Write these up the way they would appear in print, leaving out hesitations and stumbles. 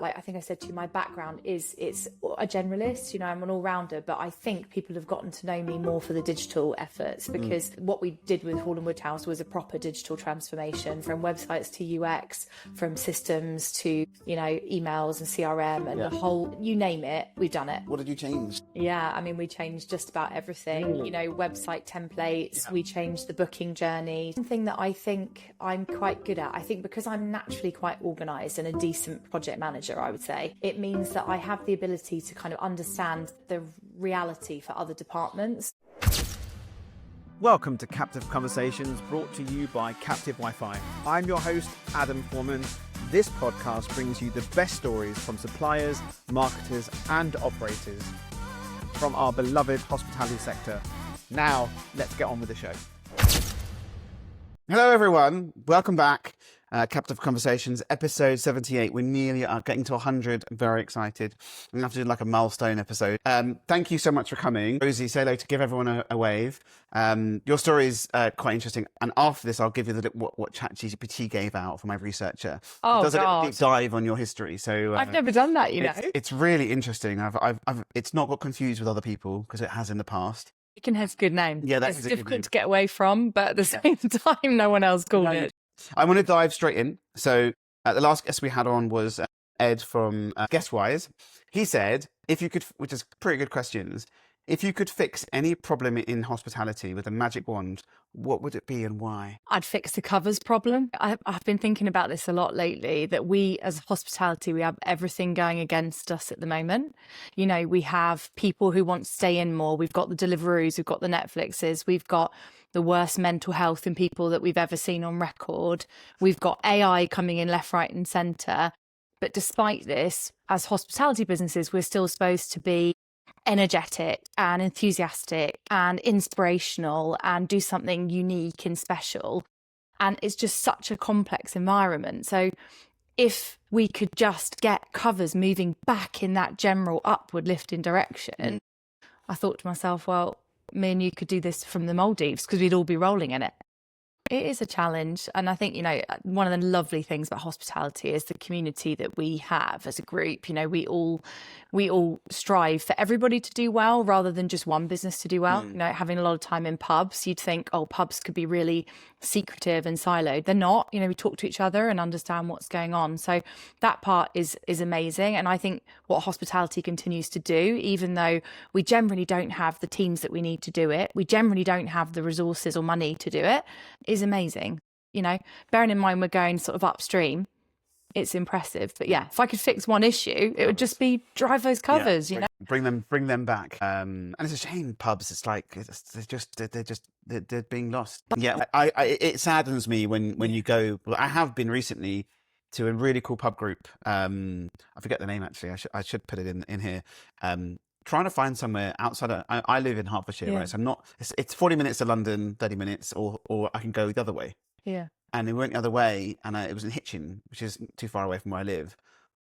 Like I think I said to you, my background it's a generalist, you know, I'm an all-rounder, but I think people have gotten to know me more for the digital efforts because what we did with Hall & Woodhouse was a proper digital transformation, from websites to UX, from systems to, you know, emails and CRM and the whole, you name it, we've done it. What did you change? Yeah, I mean, we changed just about everything, you know, website templates, we changed the booking journey. Something that I think I'm quite good at, I think because I'm naturally quite organised and a decent project manager, I would say, it means that I have the ability to kind of understand the reality for other departments. Welcome to Captive Conversations, brought to you by Captive Wi-Fi. I'm your host, Adam Foreman. This podcast brings you the best stories from suppliers, marketers and operators from our beloved hospitality sector. Now, let's get on with the show. Hello, everyone. Welcome back. Captive Conversations, episode 78. We're nearly getting to 100. I'm very excited. I'm going to have to do like a milestone episode. Thank you so much for coming. Rosie, say hello to give everyone a wave. Your story is quite interesting. And after this, I'll give you what ChatGPT gave out for my researcher. Oh, it does God. a deep dive on your history. So I've never done that, you know. It's really interesting. It's not got confused with other people because it has in the past. Akenhead's a good name. Yeah, that's it's a good difficult name. to get away from, but at the same time, no one else called it. I want to dive straight in. So the last guest we had on was Ed from Guestwise. He said, if you could, which is pretty good questions, if you could fix any problem in hospitality with a magic wand, what would it be and why? I'd fix the covers problem. I've been thinking about this a lot lately, that we as hospitality, we have everything going against us at the moment. You know, we have people who want to stay in more. We've got the Deliveroos, we've got the Netflixes, we've got the worst mental health in people that we've ever seen on record. We've got AI coming in left, right and centre. But despite this, as hospitality businesses, we're still supposed to be energetic and enthusiastic and inspirational and do something unique and special. And it's just such a complex environment. So if we could just get covers moving back in that general upward lifting direction, I thought to myself, well, me and you could do this from the Maldives because we'd all be rolling in it. It is a challenge. And I think, you know, one of the lovely things about hospitality is the community that we have as a group. You know, we all strive for everybody to do well rather than just one business to do well. You know, having a lot of time in pubs, you'd think, oh, pubs could be really secretive and siloed. They're not. You know, we talk to each other and understand what's going on. So that part is amazing. And I think what hospitality continues to do, even though we generally don't have the teams that we need to do it, we generally don't have the resources or money to do it, is amazing. You know, bearing in mind we're going sort of upstream, it's impressive. But yeah, if I could fix one issue, it would just be drive those covers. You know, bring them back. And it's a shame pubs. It's like they're being lost. Yeah, it saddens me when you go. Well, I have been recently to a really cool pub group. I forget the name actually. I should put it in here. Trying to find somewhere outside. I live in Hertfordshire, right? So I'm not. It's 40 minutes to London, 30 minutes, or I can go the other way. Yeah. And we went the other way, and it was in Hitchin, which is too far away from where I live.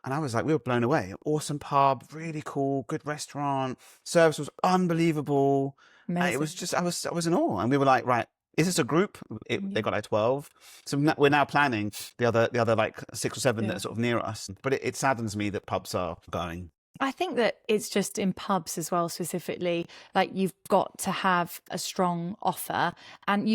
And I was like, we were blown away. Awesome pub, really cool, good restaurant. Service was unbelievable. It was just, I was in awe. And we were like, right, is this a group? They got like 12. So we're now planning the other like 6 or 7 that are sort of near us. But it saddens me that pubs are going. I think that it's just in pubs as well, specifically, like you've got to have a strong offer, and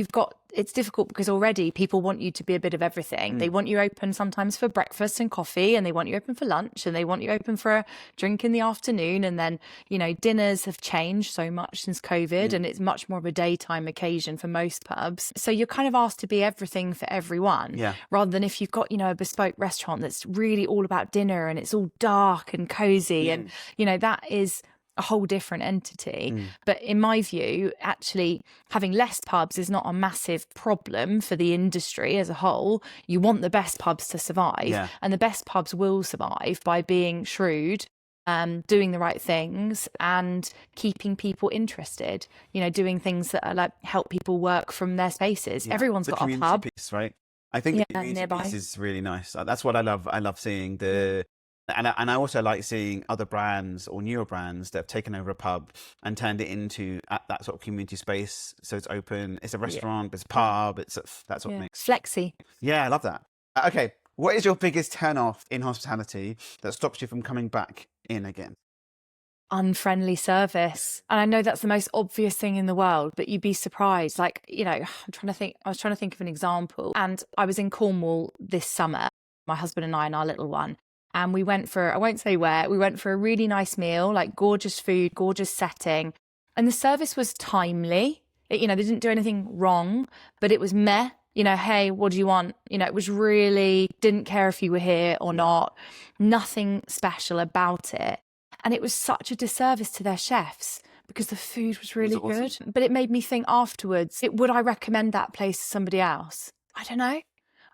it's difficult because already people want you to be a bit of everything. They want you open sometimes for breakfast and coffee, and they want you open for lunch, and they want you open for a drink in the afternoon. And then, you know, dinners have changed so much since COVID, and it's much more of a daytime occasion for most pubs. So you're kind of asked to be everything for everyone, rather than if you've got, you know, a bespoke restaurant that's really all about dinner and it's all dark and cozy, and, you know, that is a whole different entity. But in my view, actually having less pubs is not a massive problem for the industry as a whole. You want the best pubs to survive, and the best pubs will survive by being shrewd, doing the right things and keeping people interested, you know, doing things that are like help people work from their spaces. Everyone's got a pub. Piece, right? I think the community nearby piece is really nice. That's what I love. I love seeing and I also like seeing other brands or newer brands that have taken over a pub and turned it into that sort of community space. So it's open, it's a restaurant, it's a pub, it's that sort of mix. Flexi. Yeah, I love that. Okay, What is your biggest turn off in hospitality that stops you from coming back in again? Unfriendly service. And I know that's the most obvious thing in the world, but you'd be surprised. Like, you know, I was trying to think of an example. And I was in Cornwall this summer, my husband and I and our little one. And we went for, I won't say where, we went for a really nice meal, like gorgeous food, gorgeous setting. And the service was timely. They didn't do anything wrong, but it was meh. Hey, what do you want? It was really, didn't care if you were here or not. Nothing special about it. And it was such a disservice to their chefs because the food was really good. But it made me think afterwards, would I recommend that place to somebody else? I don't know.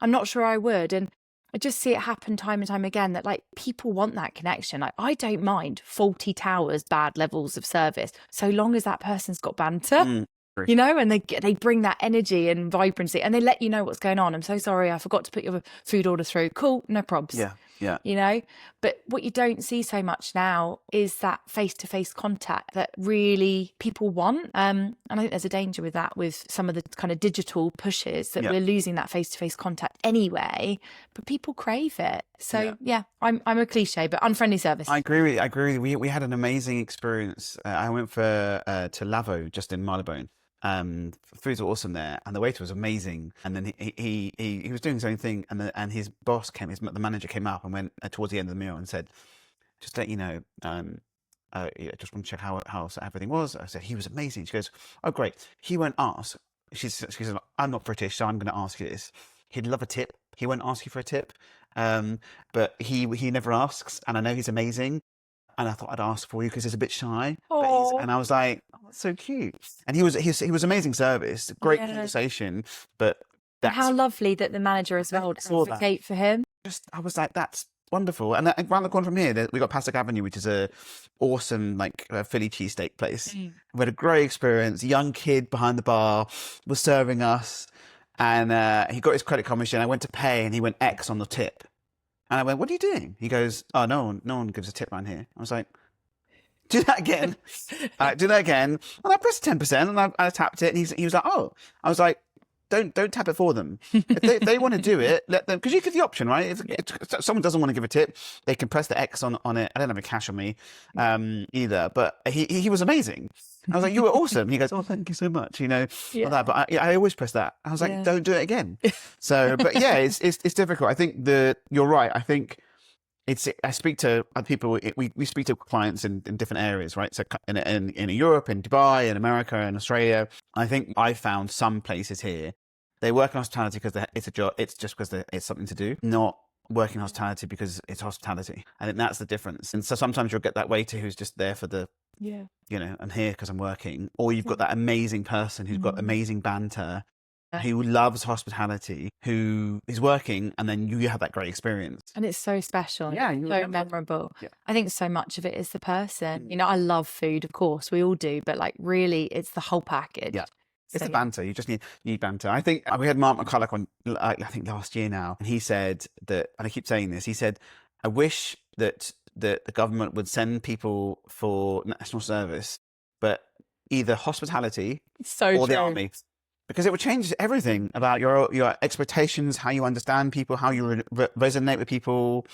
I'm not sure I would. And I just see it happen time and time again that like people want that connection. Like I don't mind faulty towers, bad levels of service, so long as that person's got banter. And they bring that energy and vibrancy and they let you know what's going on. I'm so sorry, I forgot to put your food order through. Cool, no probs. Yeah. But what you don't see so much now is that face-to-face contact that really people want. And I think there's a danger with that, with some of the kind of digital pushes that we're losing that face-to-face contact anyway, but people crave it. So I'm a cliche, but unfriendly service. I agree with you. We had an amazing experience. I went to Lavo just in Marylebone. Foods were awesome there, and the waiter was amazing. And then he was doing his own thing, and his boss the manager came up and went towards the end of the meal and said, "Just to let you know, just want to check how everything was." I said he was amazing. She goes, "Oh great." He won't ask. She says, "I'm not British, so I'm going to ask you this." He'd love a tip. He won't ask you for a tip, but he never asks. And I know he's amazing. And I thought I'd ask for you because he's a bit shy. And I was like, "Oh, that's so cute." And he was amazing service, great conversation. But how lovely that the manager as well would advocate for him. I was like, that's wonderful. And around the corner from here, we got Passac Avenue, which is a awesome Philly cheesesteak place. We had a great experience. A young kid behind the bar was serving us, and he got his credit card machine. I went to pay, and he went X on the tip. And I went, "What are you doing?" He goes, "Oh, no one gives a tip around here." I was like, "Do that again." Do that again. And I pressed 10% and I tapped it. And he was like, "Oh." I was like, don't tap it for them. If they want to do it, let them, because you give the option, right? If someone doesn't want to give a tip, they can press the X on it. I don't have a cash on me either, but he was amazing. I was like, "You were awesome." He goes, "Oh, thank you so much." All that, but I always press that. I was like, "Don't do it again." So, but yeah, it's difficult. I think you're right. I think I speak to people. We speak to clients in different areas, right? So in Europe, in Dubai, in America, in Australia. I think I found some places here they work in hospitality because it's a job. It's just because it's something to do, not working hospitality because it's hospitality. I think that's the difference. And so sometimes you'll get that waiter who's just there for the I'm here because I'm working, or you've got that amazing person who's got amazing banter, who loves hospitality, who is working, and then you have that great experience. And it's so special. Yeah. So memorable. Yeah. I think so much of it is the person. I love food, of course, we all do, but like really it's the whole package. Yeah. It's the banter. You just need banter. I think we had Mark McCulloch on, I think last year now, and he said that, and I keep saying this, he said, "I wish that the government would send people for national service, but either hospitality or the army. Because it would change everything about your expectations, how you understand people, how you resonate with people.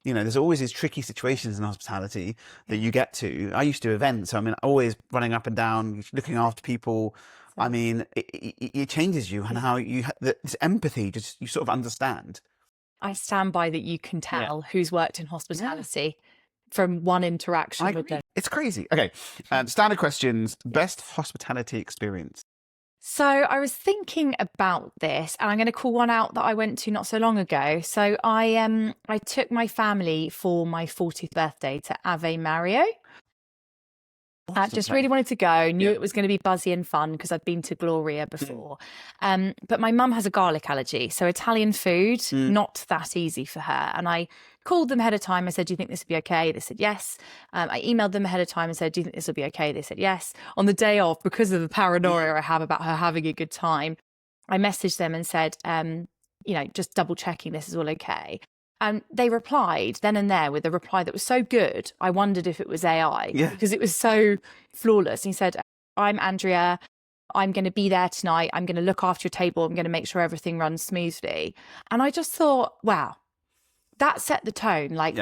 There's always these tricky situations in hospitality that you get to. I used to do events. I mean, always running up and down, looking after people. I mean, it changes you and how this empathy, just you sort of understand. I stand by that. You can tell who's worked in hospitality from one interaction with them. It's crazy. Okay. Standard questions. Best hospitality experience. So I was thinking about this, and I'm going to call one out that I went to not so long ago. So I took my family for my 40th birthday to Ave Mario. Just really wanted to go, knew it was going to be buzzy and fun because I'd been to Gloria before. But my mum has a garlic allergy, so Italian food, not that easy for her. And I called them ahead of time. I said, "Do you think this would be okay?" They said yes. I emailed them ahead of time and said, "Do you think this will be okay?" They said yes. On the day off, because of the paranoia I have about her having a good time, I messaged them and said, just double checking this is all okay. And they replied then and there with a reply that was so good, I wondered if it was AI because it was so flawless. And he said, "I'm Andrea. I'm going to be there tonight. I'm going to look after your table. I'm going to make sure everything runs smoothly." And I just thought, wow, that set the tone. Like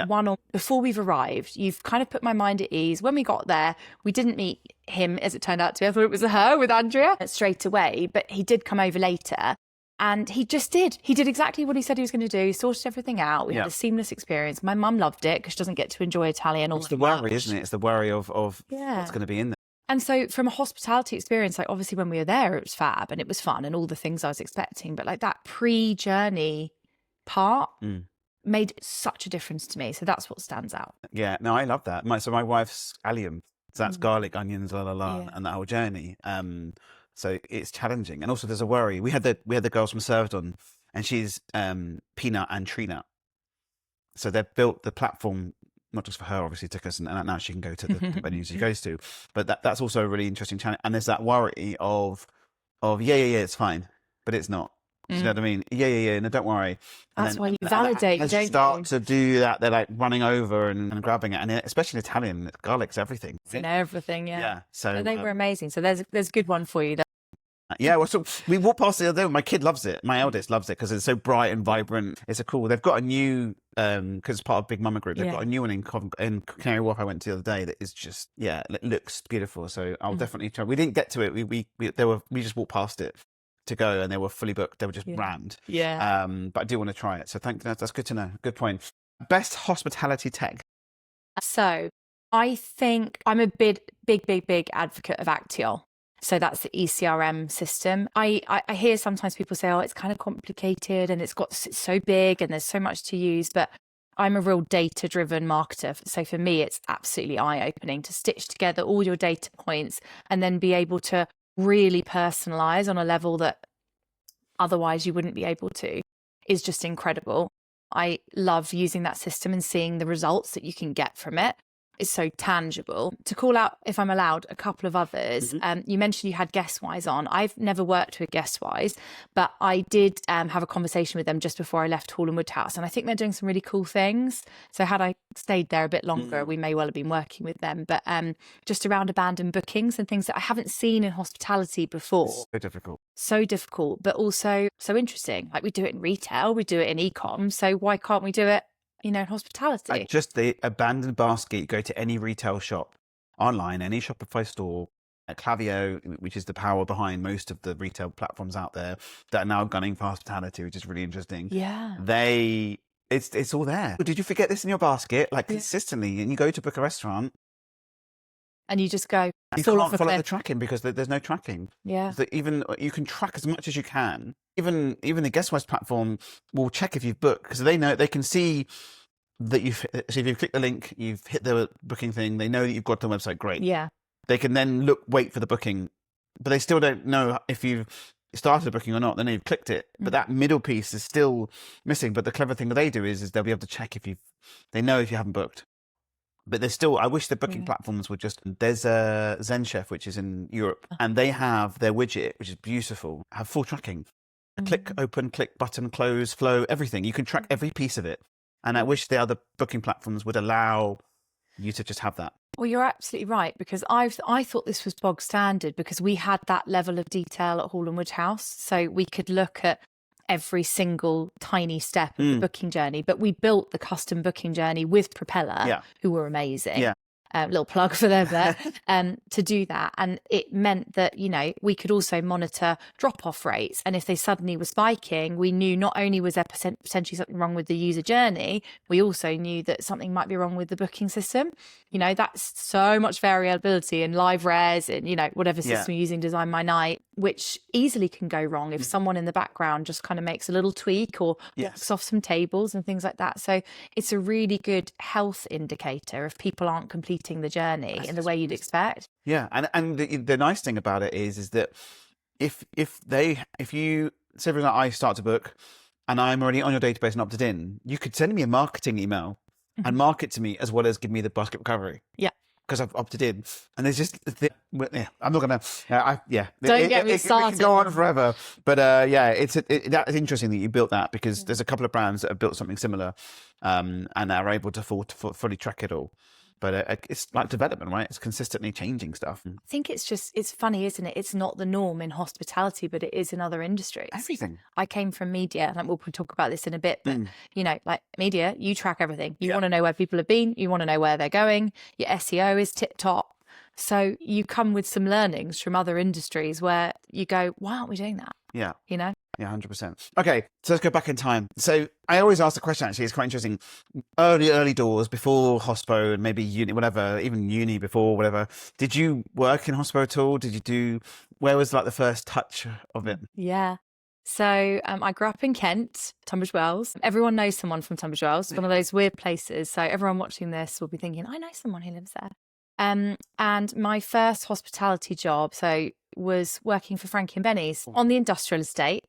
before we've arrived, you've kind of put my mind at ease. When we got there, we didn't meet him as it turned out to be. I thought it was a her with Andrea straight away, but he did come over later. And he just did. He did exactly what he said he was going to do. He sorted everything out. We had a seamless experience. My mum loved it because she doesn't get to enjoy Italian all the worry, isn't it? It's the worry of what's going to be in there. And so from a hospitality experience, like obviously when we were there, it was fab and it was fun and all the things I was expecting. But like that pre-journey part made such a difference to me. So that's what stands out. Yeah, no, I love that. My wife's allium. So that's garlic, onions, and that whole journey. So it's challenging, and also there's a worry. We had the girls from Servedon, and she's peanut and tree nut. So they've built the platform not just for her, obviously, took us, and now she can go to the venues she goes to. But that's also a really interesting challenge. And there's that worry of yeah, it's fine, but it's not. Do you know what I mean? Yeah, no, don't worry. That's why you validate, as don't you start to do that, they're like running over and grabbing it. And especially in Italian, garlic's everything. It's in everything, yeah. Yeah. So they were amazing. So there's a good one for you. Yeah, well, so we walked past the other day. My kid loves it. My eldest loves it because it's so bright and vibrant. It's a cool. They've got a new, because it's part of Big Mama Group. They've got a new one in Canary Wharf. I went to the other day that is just it looks beautiful. So I'll definitely try. We didn't get to it. We just walked past it to go, and they were fully booked. They were just rammed. Yeah. But I do want to try it. So that's good to know. Good point. Best hospitality tech. So I think I'm a big advocate of Actiol. So that's the ECRM system. I hear sometimes people say, oh, it's kind of complicated and it's so big and there's so much to use. But I'm a real data-driven marketer. So for me, it's absolutely eye-opening to stitch together all your data points and then be able to really personalize on a level that otherwise you wouldn't be able to is just incredible. I love using that system and seeing the results that you can get from it. Is so tangible. To call out, if I'm allowed, a couple of others. You mentioned you had Guestwise on. I've never worked with Guestwise, but I did have a conversation with them just before I left Hall and Woodhouse, and I think they're doing some really cool things. So had I stayed there a bit longer, we may well have been working with them. But just around abandoned bookings and things that I haven't seen in hospitality before. So difficult, but also so interesting. Like we do it in retail, we do it in e-com. So why can't we do it in hospitality? Just the abandoned basket. You go to any retail shop online, any Shopify store, Klaviyo, which is the power behind most of the retail platforms out there that are now gunning for hospitality, which is really interesting. Yeah. It's all there. Did you forget this in your basket? Like consistently, and you go to book a restaurant. And you just go, you can't follow the tracking because there's no tracking. Yeah. Even you can track as much as you can. Even the Guestwise platform will check if you've booked because they can see that so if you've clicked the link, you've hit the booking thing, they know that you've got to the website. Great. Yeah. They can then wait for the booking, but they still don't know if you've started the booking or not. They know you've clicked it, but that middle piece is still missing. But the clever thing that they do is they'll be able to check they know if you haven't booked. But there's still, I wish the booking platforms would there's a Zen Chef, which is in Europe, and they have their widget, which is beautiful, have full tracking. Click, open, click, button, close, flow, everything. You can track every piece of it. And I wish the other booking platforms would allow you to just have that. Well, you're absolutely right, because I thought this was bog standard because we had that level of detail at Hall and Woodhouse. So we could look at every single tiny step of the booking journey, but we built the custom booking journey with Propeller, who were amazing. Yeah. Little plug for them there, to do that. And it meant that, we could also monitor drop-off rates. And if they suddenly were spiking, we knew not only was there potentially something wrong with the user journey, we also knew that something might be wrong with the booking system. That's so much variability in live res and, whatever system you're using, Design My Night, which easily can go wrong if someone in the background just kind of makes a little tweak or blocks off some tables and things like that. So it's a really good health indicator if people aren't completing the journey in the way you'd expect. Yeah, and the nice thing about it is that if you say, for example, I start to book and I'm already on your database and opted in, you could send me a marketing email and market to me as well as give me the basket recovery. Yeah. Because I've opted in, and there's just I'm not gonna. Don't get me started. It can go on forever, but that's interesting that you built that because there's a couple of brands that have built something similar, and are able to fully track it all. But it's like development, right? It's consistently changing stuff. I think it's funny, isn't it? It's not the norm in hospitality, but it is in other industries. Everything. I came from media, and we'll talk about this in a bit, but like media, you track everything. You want to know where people have been. You want to know where they're going. Your SEO is tip top. So you come with some learnings from other industries where you go, why aren't we doing that? Yeah. Yeah, 100%. Okay, so let's go back in time. So I always ask the question, actually, it's quite interesting. Early doors, before hospo and maybe uni, whatever, even uni before, whatever. Did you work in hospo at all? Where was like the first touch of it? Yeah. So I grew up in Kent, Tunbridge Wells. Everyone knows someone from Tunbridge Wells. It's one of those weird places. So everyone watching this will be thinking, I know someone who lives there. And my first hospitality job, was working for Frankie and Benny's on the industrial estate.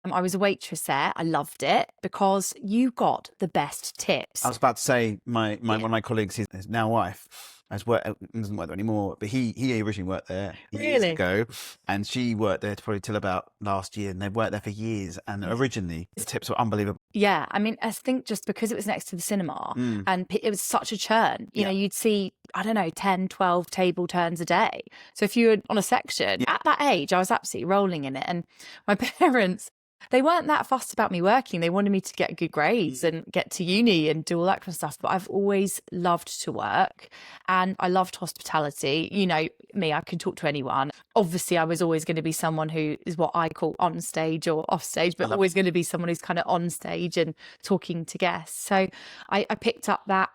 I was a waitress there. I loved it because you got the best tips. I was about to say, one of my colleagues, his now wife, doesn't work there anymore, but he originally worked there years ago, and she worked there probably till about last year, and they've worked there for years, and originally the tips were unbelievable. Yeah, I mean, I think just because it was next to the cinema and it was such a churn, you know, you'd see, I don't know, 10, 12 table turns a day. So if you were on a section, at that age, I was absolutely rolling in it. And my parents, they weren't that fussed about me working. They wanted me to get good grades and get to uni and do all that kind of stuff. But I've always loved to work, and I loved hospitality. You know me, I can talk to anyone. Obviously, I was always going to be someone who is what I call on stage or off stage, but always going to be someone who's kind of on stage and talking to guests. So I picked up that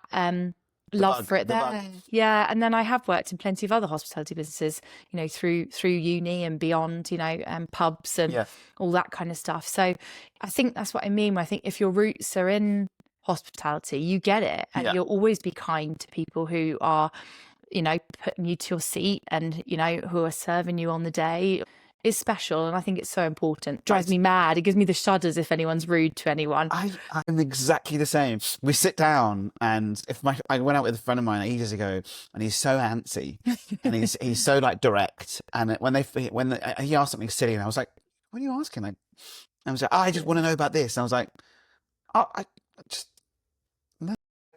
love for it there. Yeah. And then I have worked in plenty of other hospitality businesses, you know, through uni and beyond, you know, pubs and all that kind of stuff. So I think that's what I mean. I think if your roots are in hospitality, you get it, and you'll always be kind to people who are, you know, putting you to your seat and, you know, who are serving you on the day. Is special, and I think it's so important. Drives me mad. It gives me the shudders if anyone's rude to anyone. I'm exactly the same. We sit down, and I went out with a friend of mine ages ago, and he's so antsy, and he's so like direct. And when he asked something silly, and I was like, "What are you asking?" Like, I was like, "I just want to know about this." And I was like, I just.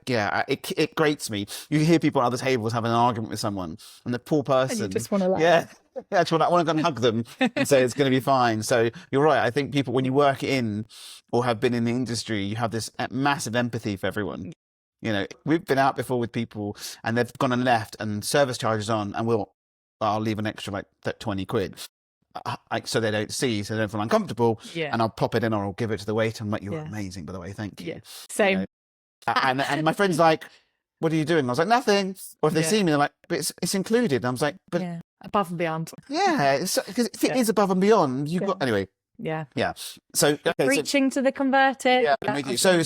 Yeah, it grates me. You hear people at other tables having an argument with someone, and the poor person. And you just want to laugh. Yeah, I want to go and hug them and say it's going to be fine. So you're right. I think people, when you work in or have been in the industry, you have this massive empathy for everyone. You know, we've been out before with people, and they've gone and left, and service charges on, and I'll leave an extra like 20 quid. So they don't see, so they don't feel uncomfortable. Yeah. And I'll pop it in, or I'll give it to the waiter. I'm like, "You're amazing, by the way. Thank you." Yeah. Same. You know? And my friend's like, "What are you doing?" I was like, "Nothing." Or if they see me, they're like, "But it's included." And I was like, "But above and beyond." Yeah, because if it is above and beyond, you've got anyway. Yeah. So preaching to the converted. Yeah, I'm with you. So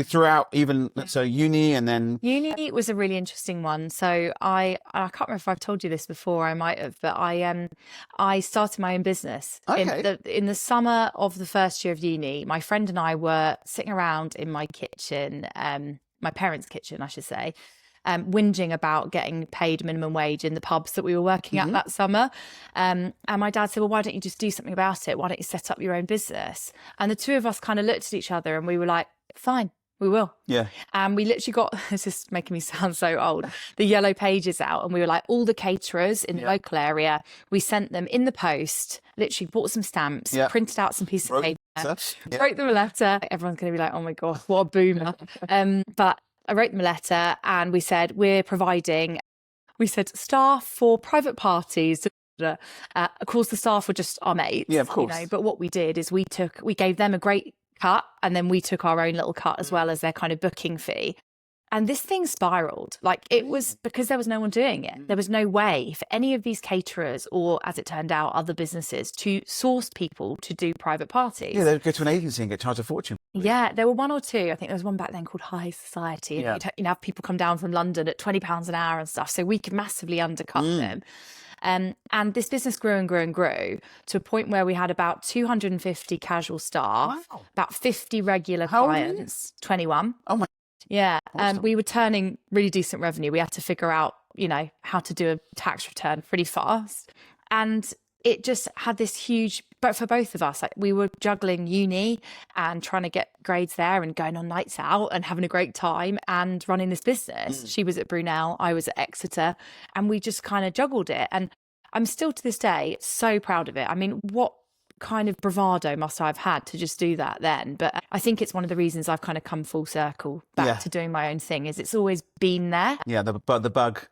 throughout even uni, and then uni was a really interesting one. So I can't remember if I've told you this before. I might have, but I started my own business in the summer of the first year of uni. My friend and I were sitting around in my kitchen, my parents' kitchen, I should say. Whinging about getting paid minimum wage in the pubs that we were working at that summer. And my dad said, "Well, why don't you just do something about it? Why don't you set up your own business?" And the two of us kind of looked at each other, and we were like, "Fine, we will." Yeah. And we literally got, this is making me sound so old, the yellow pages out, and we were like, all the caterers in the local area, we sent them in the post, literally bought some stamps, printed out some pieces of paper, wrote them a letter. Everyone's going to be like, "Oh my God, what a boomer." But I wrote them a letter, and we said, we said staff for private parties. Of course, the staff were just our mates. Yeah, of course. You know, but what we did is we gave them a great cut, and then we took our own little cut as well as their kind of booking fee. And this thing spiraled. Like, it was because there was no one doing it. There was no way for any of these caterers, or as it turned out, other businesses, to source people to do private parties. Yeah, they'd go to an agency and get charged a fortune. Yeah, there were one or two. I think there was one back then called High Society. Yeah. You'd have people come down from London at £20 an hour and stuff. So we could massively undercut them. And this business grew and grew and grew to a point where we had about 250 casual staff, about 50 regular clients, 21. Oh my. Yeah. We were turning really decent revenue. We had to figure out, you know, how to do a tax return pretty fast. And it just had this huge but for both of us, like, we were juggling uni and trying to get grades there and going on nights out and having a great time and running this business. She was at Brunel, I was at Exeter, and we just kind of juggled it. And I'm still to this day so proud of it. I mean, what kind of bravado must I have had to just do that then? But I think it's one of the reasons I've kind of come full circle back to doing my own thing, is it's always been there. Yeah, the bug.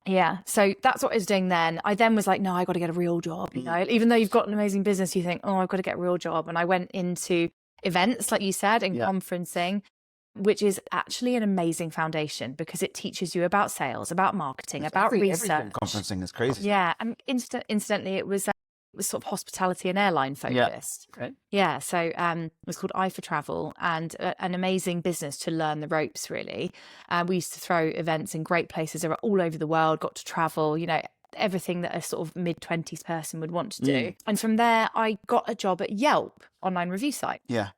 Yeah, so that's what I was doing then. I then was like, no, I got to get a real job, you know. Even though you've got an amazing business, you think, oh, I've got to get a real job. And I went into events, like you said, and conferencing, which is actually an amazing foundation because it teaches you about sales, about marketing, about research. Conferencing is crazy. Yeah, and incidentally, it was sort of hospitality and airline focused. Yeah, so it was called I for Travel, and an amazing business to learn the ropes, really. We used to throw events in great places all over the world, got to travel, you know, everything that a sort of mid-20s person would want to do. And from there, I got a job at Yelp, online review site. Yeah.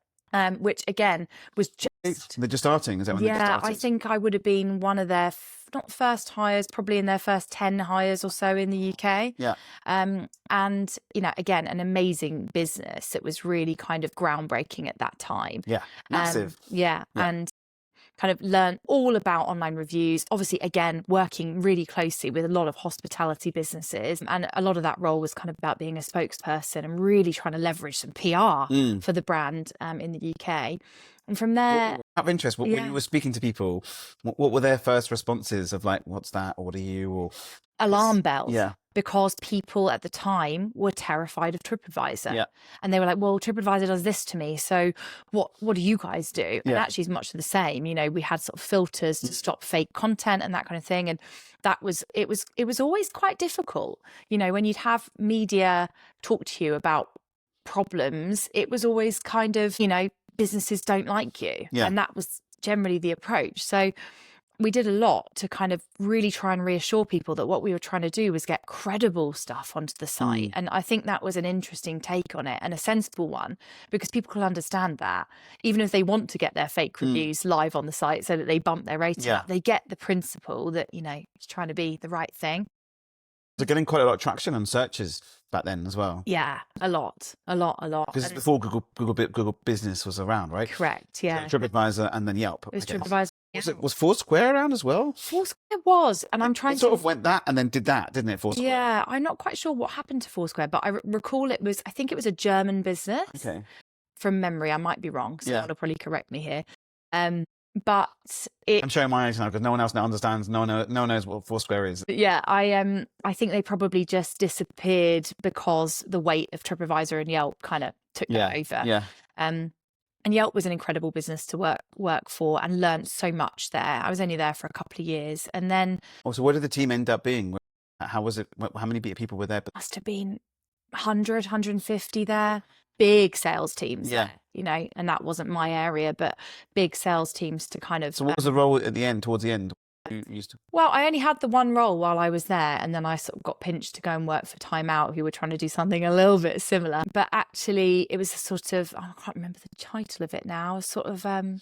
Which again was just... They're just starting, is that when they just started? I think I would have been one of their, not first hires, probably in their first 10 hires or so in the UK. Yeah. And, you know, again, an amazing business. It was really kind of groundbreaking at that time. Yeah, massive. And kind of learn all about online reviews. Obviously, again, working really closely with a lot of hospitality businesses. And a lot of that role was kind of about being a spokesperson and really trying to leverage some PR for the brand in the UK. And from there... Out of interest, when you were speaking to people, what were their first responses of like, what's that? Or what are you? Or alarm bells. Yeah. Because people at the time were terrified of TripAdvisor. Yeah. And they were like, well, TripAdvisor does this to me. So what do you guys do? And actually it's much the same. You know, we had sort of filters to stop fake content and that kind of thing. And it was always quite difficult. You know, when you'd have media talk to you about problems, it was always kind of, you know, businesses don't like you. Yeah. And that was generally the approach. So we did a lot to kind of really try and reassure people that what we were trying to do was get credible stuff onto the site. And I think that was an interesting take on it and a sensible one, because people can understand that even if they want to get their fake reviews live on the site so that they bump their rating up, they get the principle that, you know, it's trying to be the right thing. They're getting quite a lot of traction on searches back then as well. Yeah, a lot. Because before Google Business was around, right? Correct, yeah. So TripAdvisor and then Yelp. It was TripAdvisor. Was Foursquare around as well? Foursquare was, and I'm trying to... sort of went that and then did that, didn't it, Foursquare? Yeah, I'm not quite sure what happened to Foursquare, but I recall I think it was a German business. Okay. From memory, I might be wrong, so someone will probably correct me here. But I'm showing my age now because no one else now understands. No one knows what Foursquare is. Yeah, I think they probably just disappeared because the weight of TripAdvisor and Yelp kind of took that over. Yeah. And Yelp was an incredible business to work for, and learned so much there. I was only there for a couple of years, and then. So what did the team end up being? How was it? How many people were there? Must have been 100, 150 there. Big sales teams there, you know, and that wasn't my area, but big sales teams to kind of... So what was the role at the end, towards the end? Well, I only had the one role while I was there, and then I sort of got pinched to go and work for Time Out, who were trying to do something a little bit similar. But actually, it was a sort of, I can't remember the title of it now, sort of... I think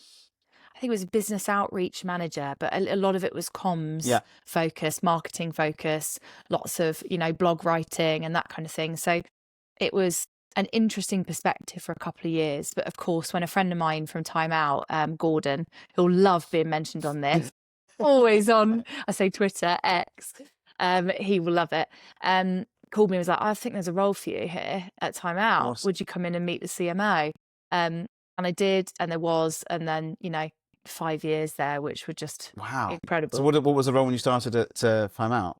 it was a business outreach manager, but a lot of it was comms focus, marketing focus, lots of, you know, blog writing and that kind of thing. So it was an interesting perspective for a couple of years. But of course, when a friend of mine from Time Out, Gordon, who'll love being mentioned on this, always on, I say Twitter, X, he will love it, called me and was like, I think there's a role for you here at Time Out. Awesome. Would you come in and meet the CMO? And I did, and there was, and then, you know, 5 years there, which were just incredible. So what was the role when you started at Time Out?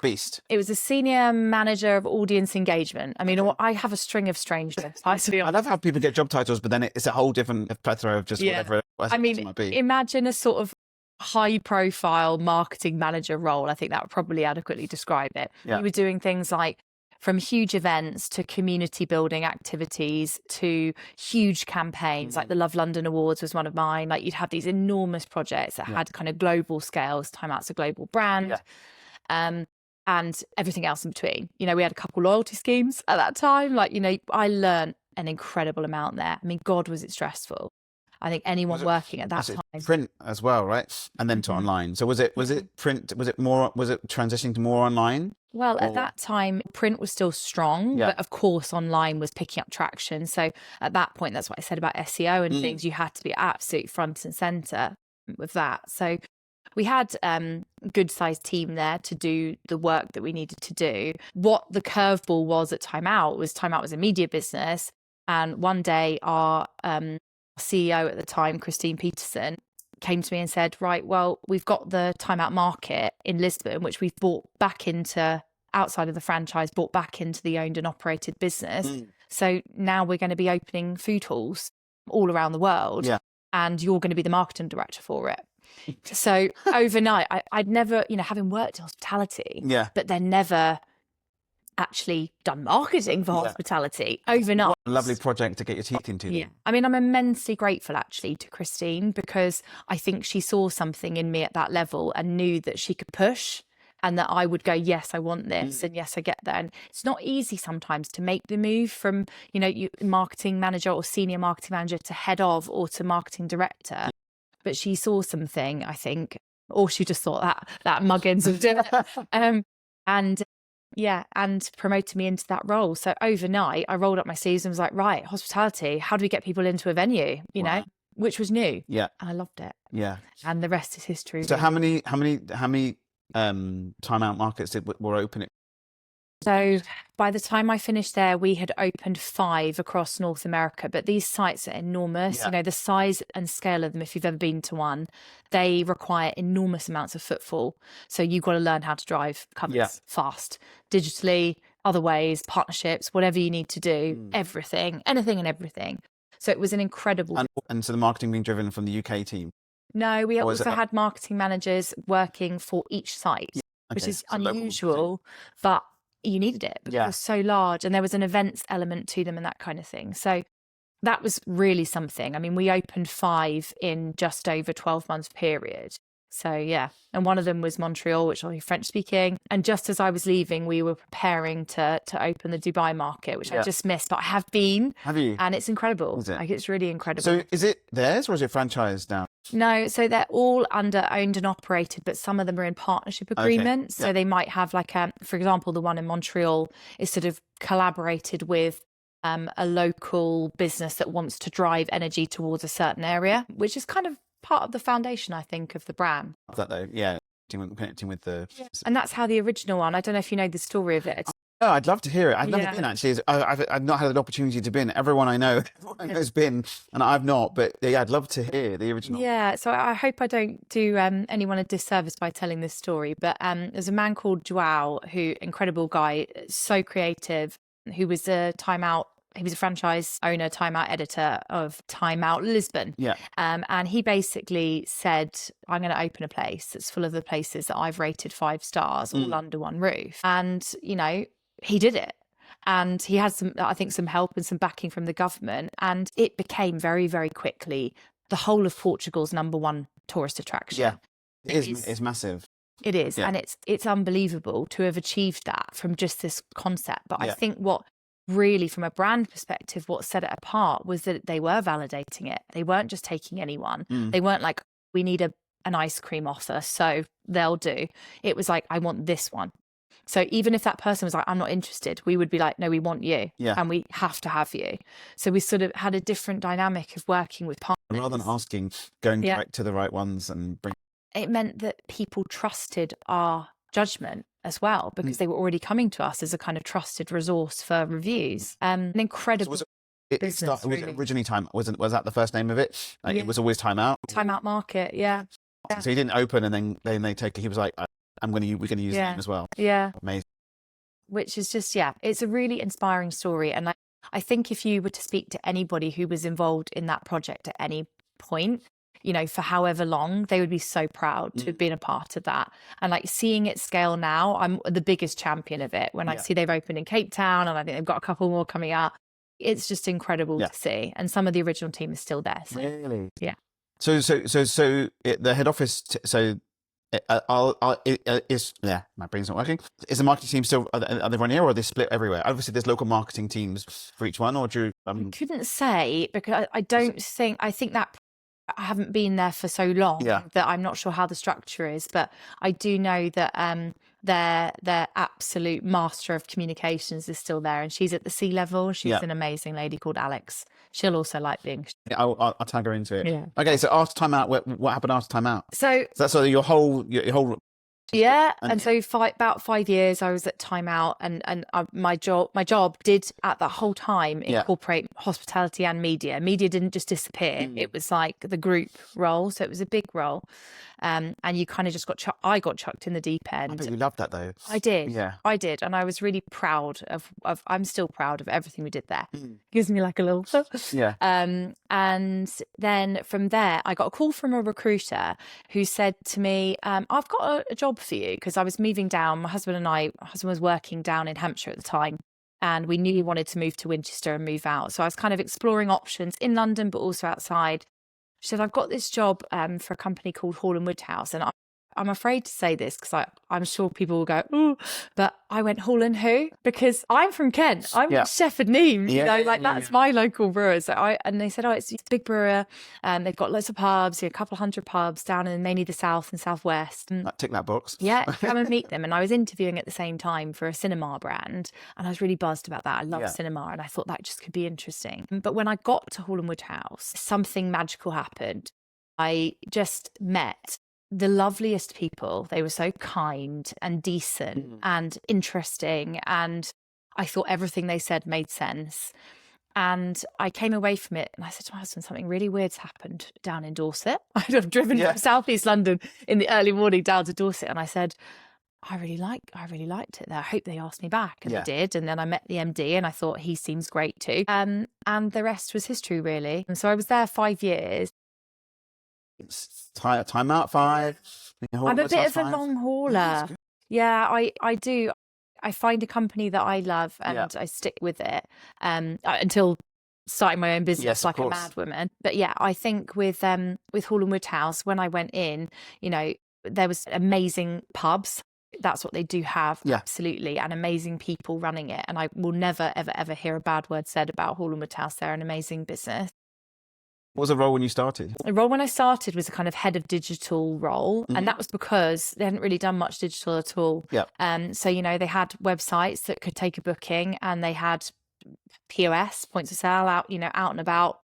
Beast. It was a senior manager of audience engagement. I mean, I have a string of strangeness. I love how people get job titles, but then it's a whole different plethora of just whatever it might be. Imagine a sort of high-profile marketing manager role. I think that would probably adequately describe it. Yeah. You were doing things like from huge events to community building activities to huge campaigns, like the Love London Awards was one of mine. Like you'd have these enormous projects that had kind of global scales. Time Out's a global brand. Yeah. And everything else in between. You know, we had a couple loyalty schemes at that time. Like, you know, I learned an incredible amount there. I mean, God, was it stressful. I think anyone working at that Was it time. print as well, right? And then to online. So was it print? Was it transitioning to more online? Well, at that time, print was still strong, Yeah. but of course, online was picking up traction. So at that point, that's what I said about SEO and things. You had to be absolute front and center with that. So we had a good sized team there to do the work that we needed to do. What the curveball was at Time Out was a media business. And one day our CEO at the time, Christine Peterson, came to me and said, right, well, we've got the Time Out market in Lisbon, which we've bought back into outside of the franchise, bought back into the owned and operated business. So now we're going to be opening food halls all around the world. Yeah. And you're going to be the marketing director for it. So overnight, I'd never, having worked in hospitality, but then never actually done marketing for hospitality overnight. What a lovely project to get your teeth into. Yeah. I mean, I'm immensely grateful actually to Christine, because I think she saw something in me at that level and knew that she could push and that I would go, yes, I want this. And yes, I get that. And it's not easy sometimes to make the move from, you marketing manager or senior marketing manager to head of or to marketing director. But she saw something, I think, or she just thought that muggins would do it. And promoted me into that role. So overnight, I rolled up my sleeves and was like, right, hospitality, how do we get people into a venue, know, which was new. Yeah. And I loved it. Yeah. And the rest is history. So how many Time Out markets were open? So by the time I finished there, we had opened 5 across North America, but these sites are enormous. Yeah. The size and scale of them, if you've ever been to one, they require enormous amounts of footfall. So you've got to learn how to drive covers fast, digitally, other ways, partnerships, whatever you need to do, everything, anything and everything. So it was an incredible... And so the marketing being driven from the UK team? No, we also had marketing managers working for each site, which is unusual, but you needed it because it was so large and there was an events element to them and that kind of thing. So that was really something. I mean, we opened 5 in just over 12 months period. So yeah, and one of them was Montreal, which is French speaking. And just as I was leaving, we were preparing to open the Dubai market, which I just missed, but I have been. Have you? And it's incredible. Is it? Like, it's really incredible. So is it theirs or is it franchised now? No, so they're all under owned and operated, but some of them are in partnership agreements. So they might have for example, the one in Montreal is sort of collaborated with a local business that wants to drive energy towards a certain area, which is kind of part of the foundation, I think, of the brand. That though, connecting with the... And that's how the original one, I don't know if you know the story of it. Oh, I'd love to hear it. I've never been, actually. I've not had an opportunity to be. Everyone I know has been, and I've not. But yeah, I'd love to hear the original. Yeah, so I hope I don't do anyone a disservice by telling this story. But there's a man called Joao, incredible guy, so creative, who was a Time Out. He was a franchise owner, Time Out editor of Time Out Lisbon. Yeah. And he basically said, I'm going to open a place that's full of the places that I've rated 5 stars, all under one roof. And, he did it. And he had some help and some backing from the government. And it became very, very quickly the whole of Portugal's #1 tourist attraction. Yeah. It's massive. It is. Yeah. And it's unbelievable to have achieved that from just this concept. But I think what really, from a brand perspective, what set it apart was that they were validating it. They weren't just taking anyone. They weren't like, we need an ice cream offer, so they'll do. It was like, I want this one. So even if that person was like, I'm not interested, we would be like, no, we want you. Yeah. And we have to have you. So we sort of had a different dynamic of working with partners. Rather than asking, going direct to the right ones and bring... It meant that people trusted our judgment as well, because they were already coming to us as a kind of trusted resource for reviews. An incredible business. Was it originally Time? Was that the first name of it? It was always Time Out. Time Out Market, yeah. So he didn't open and then they take it. He was like, we're going to use them as well. Yeah. Amazing. Which is just, it's a really inspiring story. And I think if you were to speak to anybody who was involved in that project at any point, for however long, they would be so proud to have been a part of that. And like seeing it scale now, I'm the biggest champion of it. When I see they've opened in Cape Town and I think they've got a couple more coming out, it's just incredible to see. And some of the original team is still there. So, really? Yeah. So the head office, my brain's not working. Is the marketing team still, are they running here or are they split everywhere? Obviously there's local marketing teams for each one, or do you... I couldn't say, because I think that I haven't been there for so long Yeah. that I'm not sure how the structure is, but I do know that their absolute master of communications is still there, and she's at the C-level. She's an amazing lady called Alex. She'll also like being. Yeah, I'll tag her into it. Yeah. Okay, so after time out, what happened after time out? So that's sort of your whole. Yeah, and so about 5 years I was at Time Out, and my job did at that whole time incorporate hospitality and media. Media didn't just disappear; it was like the group role, so it was a big role, and you kind of just I got chucked in the deep end. I bet you loved that though. I did, yeah, I did, and I was really proud of. I'm still proud of everything we did there. Gives me like a little yeah. And then from there, I got a call from a recruiter who said to me, "I've got a job for you," because I was moving down. My husband was working down in Hampshire at the time, and we knew he wanted to move to Winchester and move out. So I was kind of exploring options in London, but also outside. She said, "I've got this job for a company called Hall & Woodhouse," and I'm afraid to say this because I'm sure people will go, "Ooh," but I went Hall and Who because I'm from Kent. I'm Shefford Neame, that's my local brewer. So and they said, "Oh, it's a big brewer. They've got lots of pubs, a couple hundred pubs down in mainly the south and southwest." And tick that box. Yeah, come and meet them. And I was interviewing at the same time for a cinema brand, and I was really buzzed about that. I love cinema, and I thought that just could be interesting. But when I got to Hall & Woodhouse, something magical happened. I just met the loveliest people. They were so kind and decent and interesting, and I thought everything they said made sense. And I came away from it and I said to my husband, something really weird's happened down in Dorset. I'd driven from southeast London in the early morning down to Dorset, and I said, I really liked it there. I hope they asked me back. And they did. And then I met the MD and I thought he seems great too. And the rest was history, really. And so I was there 5 years. Time out 5. I'm a bit of a long hauler. Yeah, I do. I find a company that I love and I stick with it until starting my own business like a mad woman. But yeah, I think with Hall & Woodhouse, when I went in, there was amazing pubs. That's what they do have, absolutely, and amazing people running it. And I will never, ever, ever hear a bad word said about Hall & Woodhouse. They're an amazing business. What was the role when you started? The role when I started was a kind of head of digital role. And that was because they hadn't really done much digital at all. Yeah. So, they had websites that could take a booking, and they had POS, points of sale, out and about.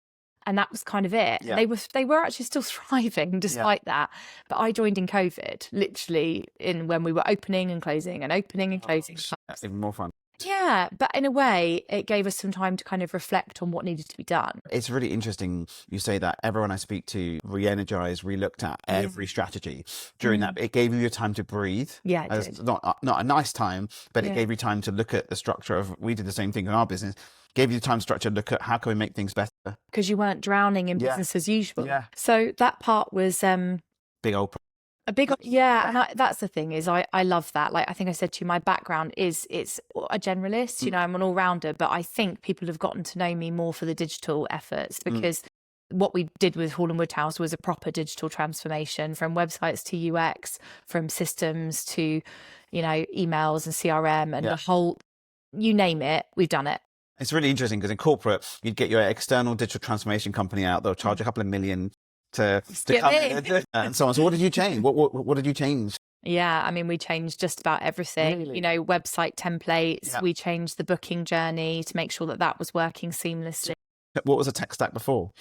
And that was kind of it. Yeah. They were actually still thriving despite that. But I joined in COVID, literally when we were opening and closing and opening and closing. That's even more fun. Yeah, but in a way, it gave us some time to kind of reflect on what needed to be done. It's really interesting you say that. Everyone I speak to re-energized, re-looked at every strategy during that. It gave you your time to breathe. Yeah, it did. Not a nice time, but it gave you time to look at the structure of, we did the same thing in our business, gave you the time to structure, look at how can we make things better. Because you weren't drowning in business as usual. Yeah. So that part was... big old... and that's the thing is I love that. Like I think I said to you, my background it's a generalist, I'm an all-rounder, but I think people have gotten to know me more for the digital efforts because what we did with Hall & Woodhouse was a proper digital transformation, from websites to UX, from systems to, emails and CRM and the whole, you name it, we've done it. It's really interesting because in corporate, you'd get your external digital transformation company out, they'll charge a couple of million to come in and so on. So what did you change? What did you change? Yeah, I mean, we changed just about everything, Really? Website templates. Yeah. We changed the booking journey to make sure that was working seamlessly. What was a tech stack before?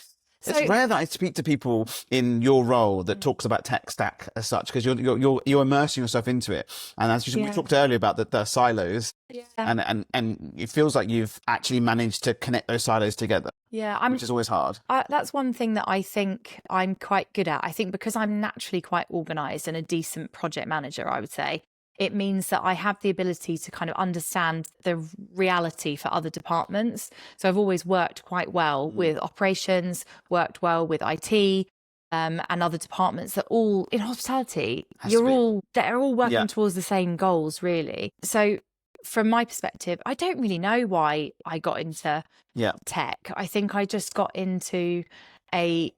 It's rare that I speak to people in your role that talks about tech stack as such, because you're immersing yourself into it. And as we talked earlier about the silos, and it feels like you've actually managed to connect those silos together. Yeah, which is always hard. That's one thing that I think I'm quite good at. I think because I'm naturally quite organised and a decent project manager, I would say, it means that I have the ability to kind of understand the reality for other departments. So I've always worked quite well with operations, worked well with IT, and other departments that all in hospitality, they're all working towards the same goals, really. So from my perspective, I don't really know why I got into tech. I think I just got into a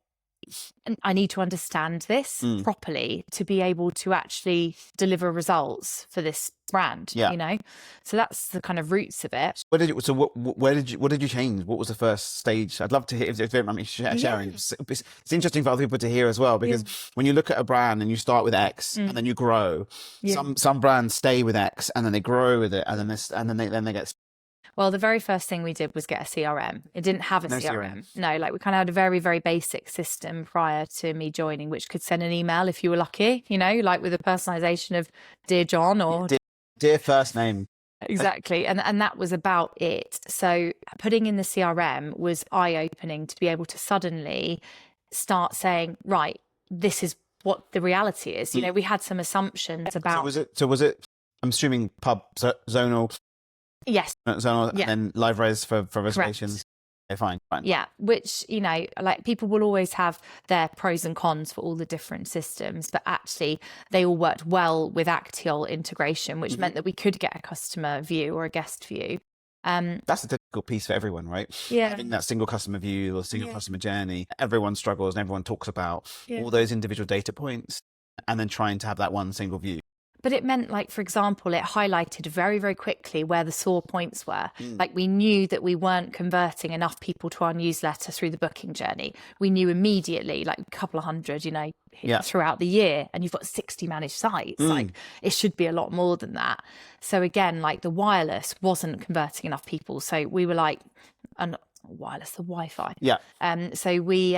I need to understand this properly to be able to actually deliver results for this brand, Yeah. you know? So that's the kind of roots of it. What did you change? What was the first stage? I'd love to hear if you don't mind me sharing. It's interesting for other people to hear as well, because when you look at a brand and you start with X and then you grow, some brands stay with X and then they grow with it, and then they get. Well, the very first thing we did was get a CRM. It didn't have a CRM. No, like we kind of had a very, very basic system prior to me joining, which could send an email if you were lucky, you know, like with a personalisation of Dear John or Dear first name. Exactly. And that was about it. So putting in the CRM was eye-opening to be able to suddenly start saying, right, this is what the reality is. You know, we had some assumptions about. So was it, I'm assuming pub, zonal. Yes. Zonal, and then live res for reservations. Okay, fine. Yeah, which, you know, like people will always have their pros and cons for all the different systems, but actually they all worked well with Actiol integration, which meant that we could get a customer view or a guest view. That's a difficult piece for everyone, right? Yeah. Having that single customer view or single customer journey, everyone struggles and everyone talks about all those individual data points and then trying to have that one single view. But it meant, like, for example, it highlighted very, very quickly where the sore points were. Like, we knew that we weren't converting enough people to our newsletter through the booking journey. We knew immediately, like a couple of hundred, you know, throughout the year, and you've got 60 managed sites. Like, it should be a lot more than that. So again, like the wireless wasn't converting enough people. So we were like, and wireless, the Wi-Fi. Yeah. So we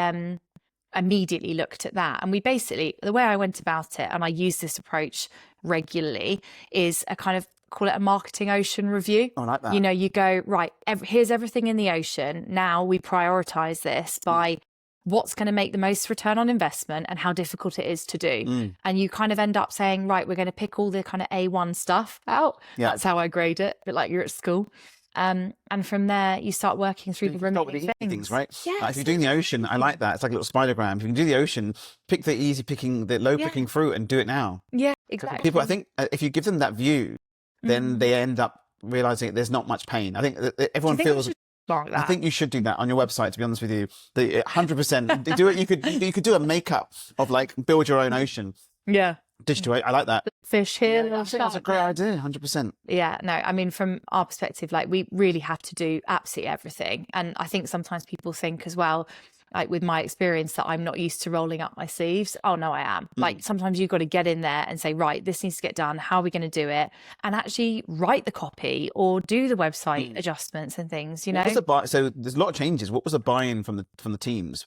immediately looked at that. And we basically, the way I went about it, and I use this approach regularly, is a kind of, call it a marketing ocean review. I like that. You know, you go, right, here's everything in the ocean. Now we prioritize this by what's going to make the most return on investment and how difficult it is to do. And you kind of end up saying, right, we're going to pick all the kind of A1 stuff out. Yeah. That's how I grade it, a bit like you're at school. And from there, you start working through the remaining things, right? Yeah. Like if you're doing the ocean, I like that. It's like a little spidergram. If you can do the ocean, pick the low picking fruit and do it now. Yeah, exactly. People, I think if you give them that view, then they end up realizing there's not much pain. I think that everyone feels. Like that? I think you should do that on your website, to be honest with you. 100%. Do it. You could do a makeup of like build your own ocean. Yeah. Digital. I like that. Fish here. I think that's a great idea. 100%. Yeah, no, I mean, from our perspective, like we really have to do absolutely everything. And I think sometimes people think as well, like with my experience, that I'm not used to rolling up my sleeves. Oh no, I am. Like sometimes you've got to get in there and say, right, this needs to get done. How are we going to do it? And actually write the copy or do the website adjustments and things, you know? So there's a lot of changes. What was the buy-in from the teams?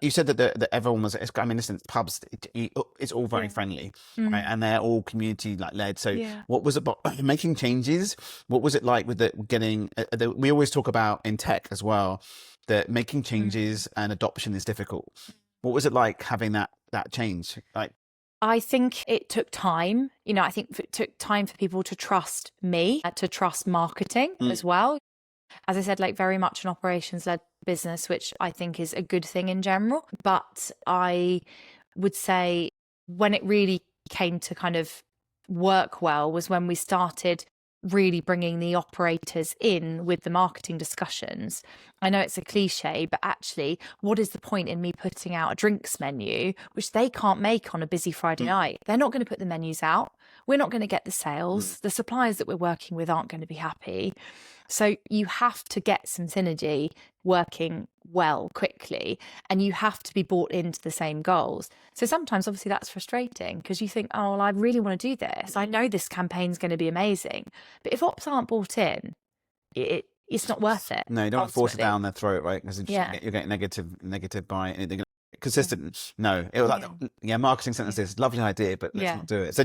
You said that everyone was, I mean, listen, pubs, it's all very friendly, right? And they're all community led. So what was it about making changes? What was it like with we always talk about in tech as well, that making changes and adoption is difficult. What was it like having that change? Like, I think it took time. You know, I think it took time for people to trust me, to trust marketing as well. As I said, like very much an operations-led business, which I think is a good thing in general. But I would say when it really came to kind of work well was when we started really bringing the operators in with the marketing discussions. I know it's a cliche, but actually, what is the point in me putting out a drinks menu, which they can't make on a busy Friday night? They're not going to put the menus out. We're not going to get the sales. The suppliers that we're working with aren't going to be happy. So you have to get some synergy working well quickly, and you have to be bought into the same goals. So sometimes obviously that's frustrating because you think, oh, well, I really want to do this. I know this campaign's going to be amazing. But if ops aren't bought in, it's not worth it. No, you don't want to force it down their throat, right? Because you're getting negative buy. Consistent. No, it was like, marketing sentences, lovely idea, but let's not do it. So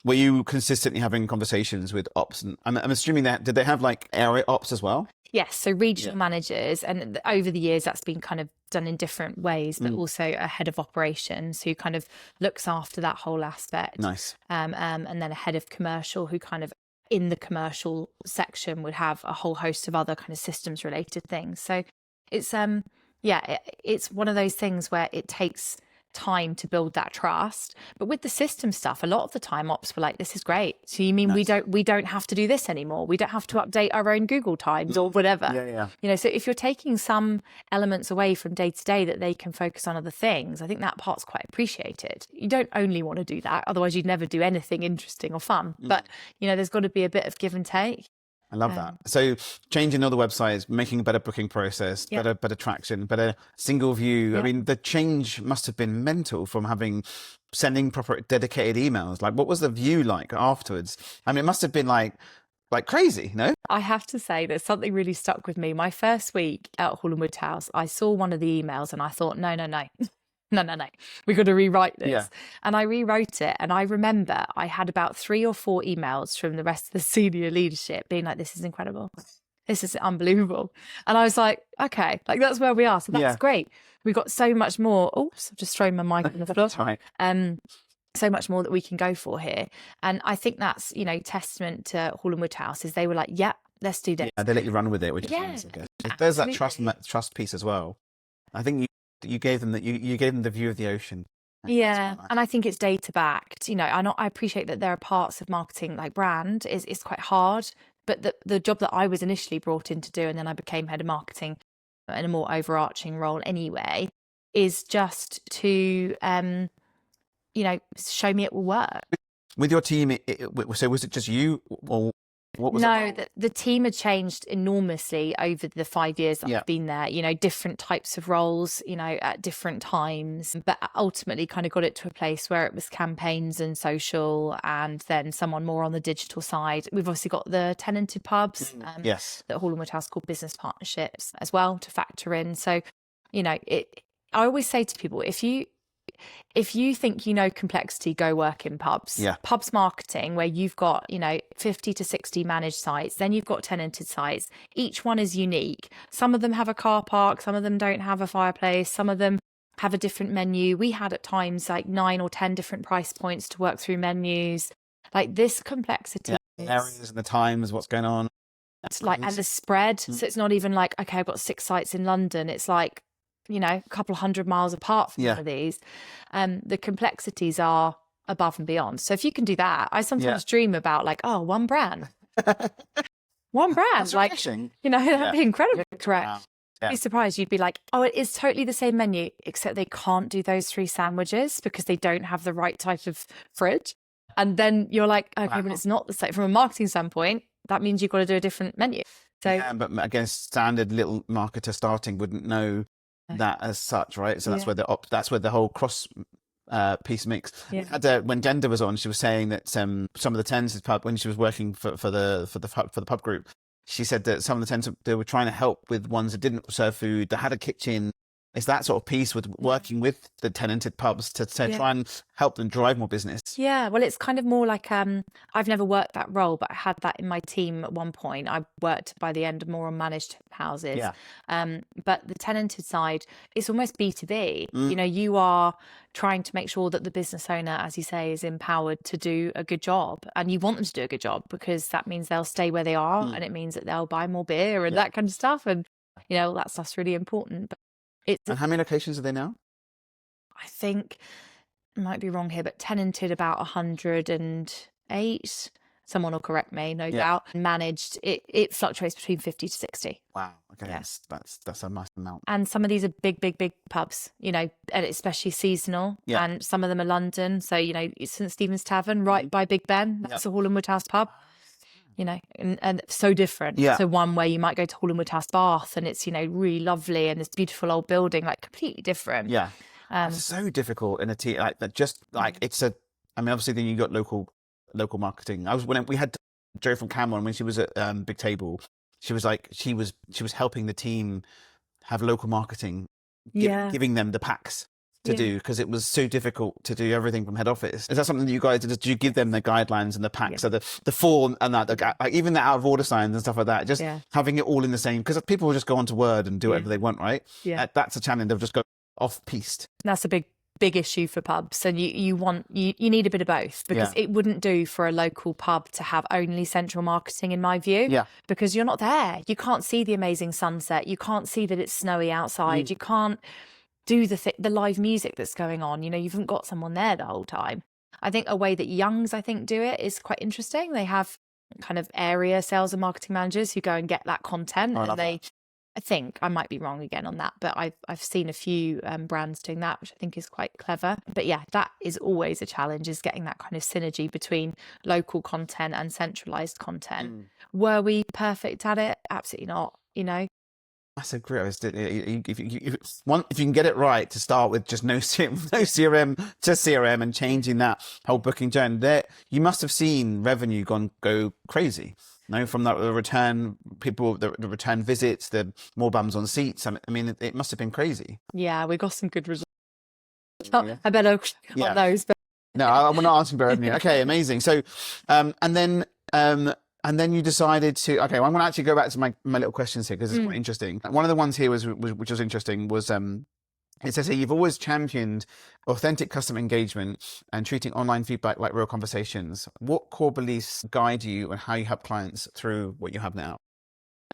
were you consistently having conversations with ops? And I'm assuming did they have like area ops as well? Yes, so regional managers, and over the years that's been kind of done in different ways, but also a head of operations who kind of looks after that whole aspect. Nice. And then a head of commercial who kind of in the commercial section would have a whole host of other kind of systems related things. So it's it's one of those things where it takes time to build that trust. But with the system stuff, a lot of the time ops were like, this is great. So you mean we don't have to do this anymore? We don't have to update our own Google Times or whatever. So if you're taking some elements away from day to day that they can focus on other things, I think that part's quite appreciated. You don't only want to do that, otherwise you'd never do anything interesting or fun. But there's got to be a bit of give and take. I love that. So changing all the websites, making a better booking process, better traction, better single view. I mean, the change must have been mental from sending proper dedicated emails. Like, what was the view like afterwards? I mean, it must have been like crazy, no? I have to say that something really stuck with me. My first week at Hall & Wood House, I saw one of the emails and I thought, no. We've got to rewrite this. Yeah. And I rewrote it. And I remember I had about 3 or 4 emails from the rest of the senior leadership being like, this is incredible. This is unbelievable. And I was like, okay, like that's where we are. So that's great. We've got so much more. Oops, I've just thrown my mic on the floor. That's right. So much more that we can go for here. And I think that's, testament to Hall & Wood House is they were like, yeah, let's do this. Yeah, they let you run with it, which is nice, I guess. There's that trust piece as well. I think you gave them you gave them the view of the ocean. Yeah, and I think it's data backed. I appreciate that there are parts of marketing like brand is quite hard, but the job that I was initially brought in to do, and then I became head of marketing in a more overarching role anyway, is just to show me it will work. With your team, so was it just you, or what was it? No, the team had changed enormously over the 5 years that I've been there. Different types of roles, at different times, but ultimately kind of got it to a place where it was campaigns and social, and then someone more on the digital side. We've obviously got the tenanted pubs, that Hall & Wood House called business partnerships as well to factor in. So, I always say to people, if you think complexity, go work in pubs. Yeah. Pubs marketing, where you've got 50 to 60 managed sites, then you've got tenanted sites. Each one is unique. Some of them have a car park, some of them don't have a fireplace, some of them have a different menu. We had at times like 9 or 10 different price points to work through menus. Like this complexity, areas and the times, what's going on. It's like, and the spread. So it's not even like, okay, I've got 6 sites in London. It's like, a couple of 100 miles apart from one of these. The complexities are above and beyond. So if you can do that, I sometimes dream about like, one brand. One brand. That's like, refreshing. that'd be incredibly correct. Wow. I'd be surprised. You'd be like, it is totally the same menu, except they can't do those 3 sandwiches because they don't have the right type of fridge. And then you're like, okay, but it's not the same. From a marketing standpoint, that means you've got to do a different menu. So but I guess standard little marketer starting wouldn't know that as such, right? So that's where the whole cross piece mix. When Genda was on, she was saying that some of the tenanted pub, when she was working for the pub group, she said that some of the tenants, they were trying to help with ones that didn't serve food, that had a kitchen. It's that sort of piece with working with the tenanted pubs to try and help them drive more business. Yeah, well, it's kind of more like I've never worked that role, but I had that in my team at one point. I worked by the end more on managed houses. But the tenanted side, it's almost B2B. You are trying to make sure that the business owner, as you say, is empowered to do a good job, and you want them to do a good job because that means they'll stay where they are, and it means that they'll buy more beer and that kind of stuff, and that stuff's really important. But and how many locations are there now? I think, I might be wrong here, but tenanted about 108. Someone will correct me, no doubt. Managed, it fluctuates between 50 to 60. Wow. Okay. Yeah. That's a nice amount. And some of these are big pubs, and especially seasonal. Yeah. And some of them are London. So, St. Stephen's Tavern, right by Big Ben. That's a Hall & Wood House pub. And so different. Yeah. So one where you might go to Hall & Wood House Bath and it's, really lovely and this beautiful old building, like completely different. Yeah. It's so difficult in a team like that. Just like obviously then you got local marketing. When we had Jo from Cameron, when she was at Big Table, she was like, she was helping the team have local marketing, giving them the packs to do, because it was so difficult to do everything from head office. Is that something that you guys do you give them the guidelines and the packs, so the form and that, like even the out of order signs and stuff like that, just having it all in the same, because people will just go onto Word and do whatever they want, right? That's a challenge. They'll just go off piste. That's a big issue for pubs, and you need a bit of both, because it wouldn't do for a local pub to have only central marketing, in my view, because you're not there. You can't see the amazing sunset, you can't see that it's snowy outside, you can't do the live music that's going on. You know, you haven't got someone there the whole time. I think a way that Youngs, I think, do it is quite interesting. They have kind of area sales and marketing managers who go and get that content, and I think I might be wrong again on that, but I've seen a few brands doing that, which I think is quite clever. But yeah, that is always a challenge, is getting that kind of synergy between local content and centralized content. Were we perfect at it? Absolutely not. You know. That's a great. If you can get it right to start with, just no CRM to CRM, and changing that whole booking journey, there you must have seen revenue go crazy. No, from the return people, the return visits, the more bums on seats. I mean, it must have been crazy. Yeah, we got some good results. I better on those. But no, I'm not asking for revenue. Okay, amazing. So, and then you decided to, okay, well, I'm going to actually go back to my little questions here, because it's quite interesting. One of the ones here which was interesting was, it says here, you've always championed authentic customer engagement and treating online feedback like real conversations. What core beliefs guide you and how you help clients through what you have now?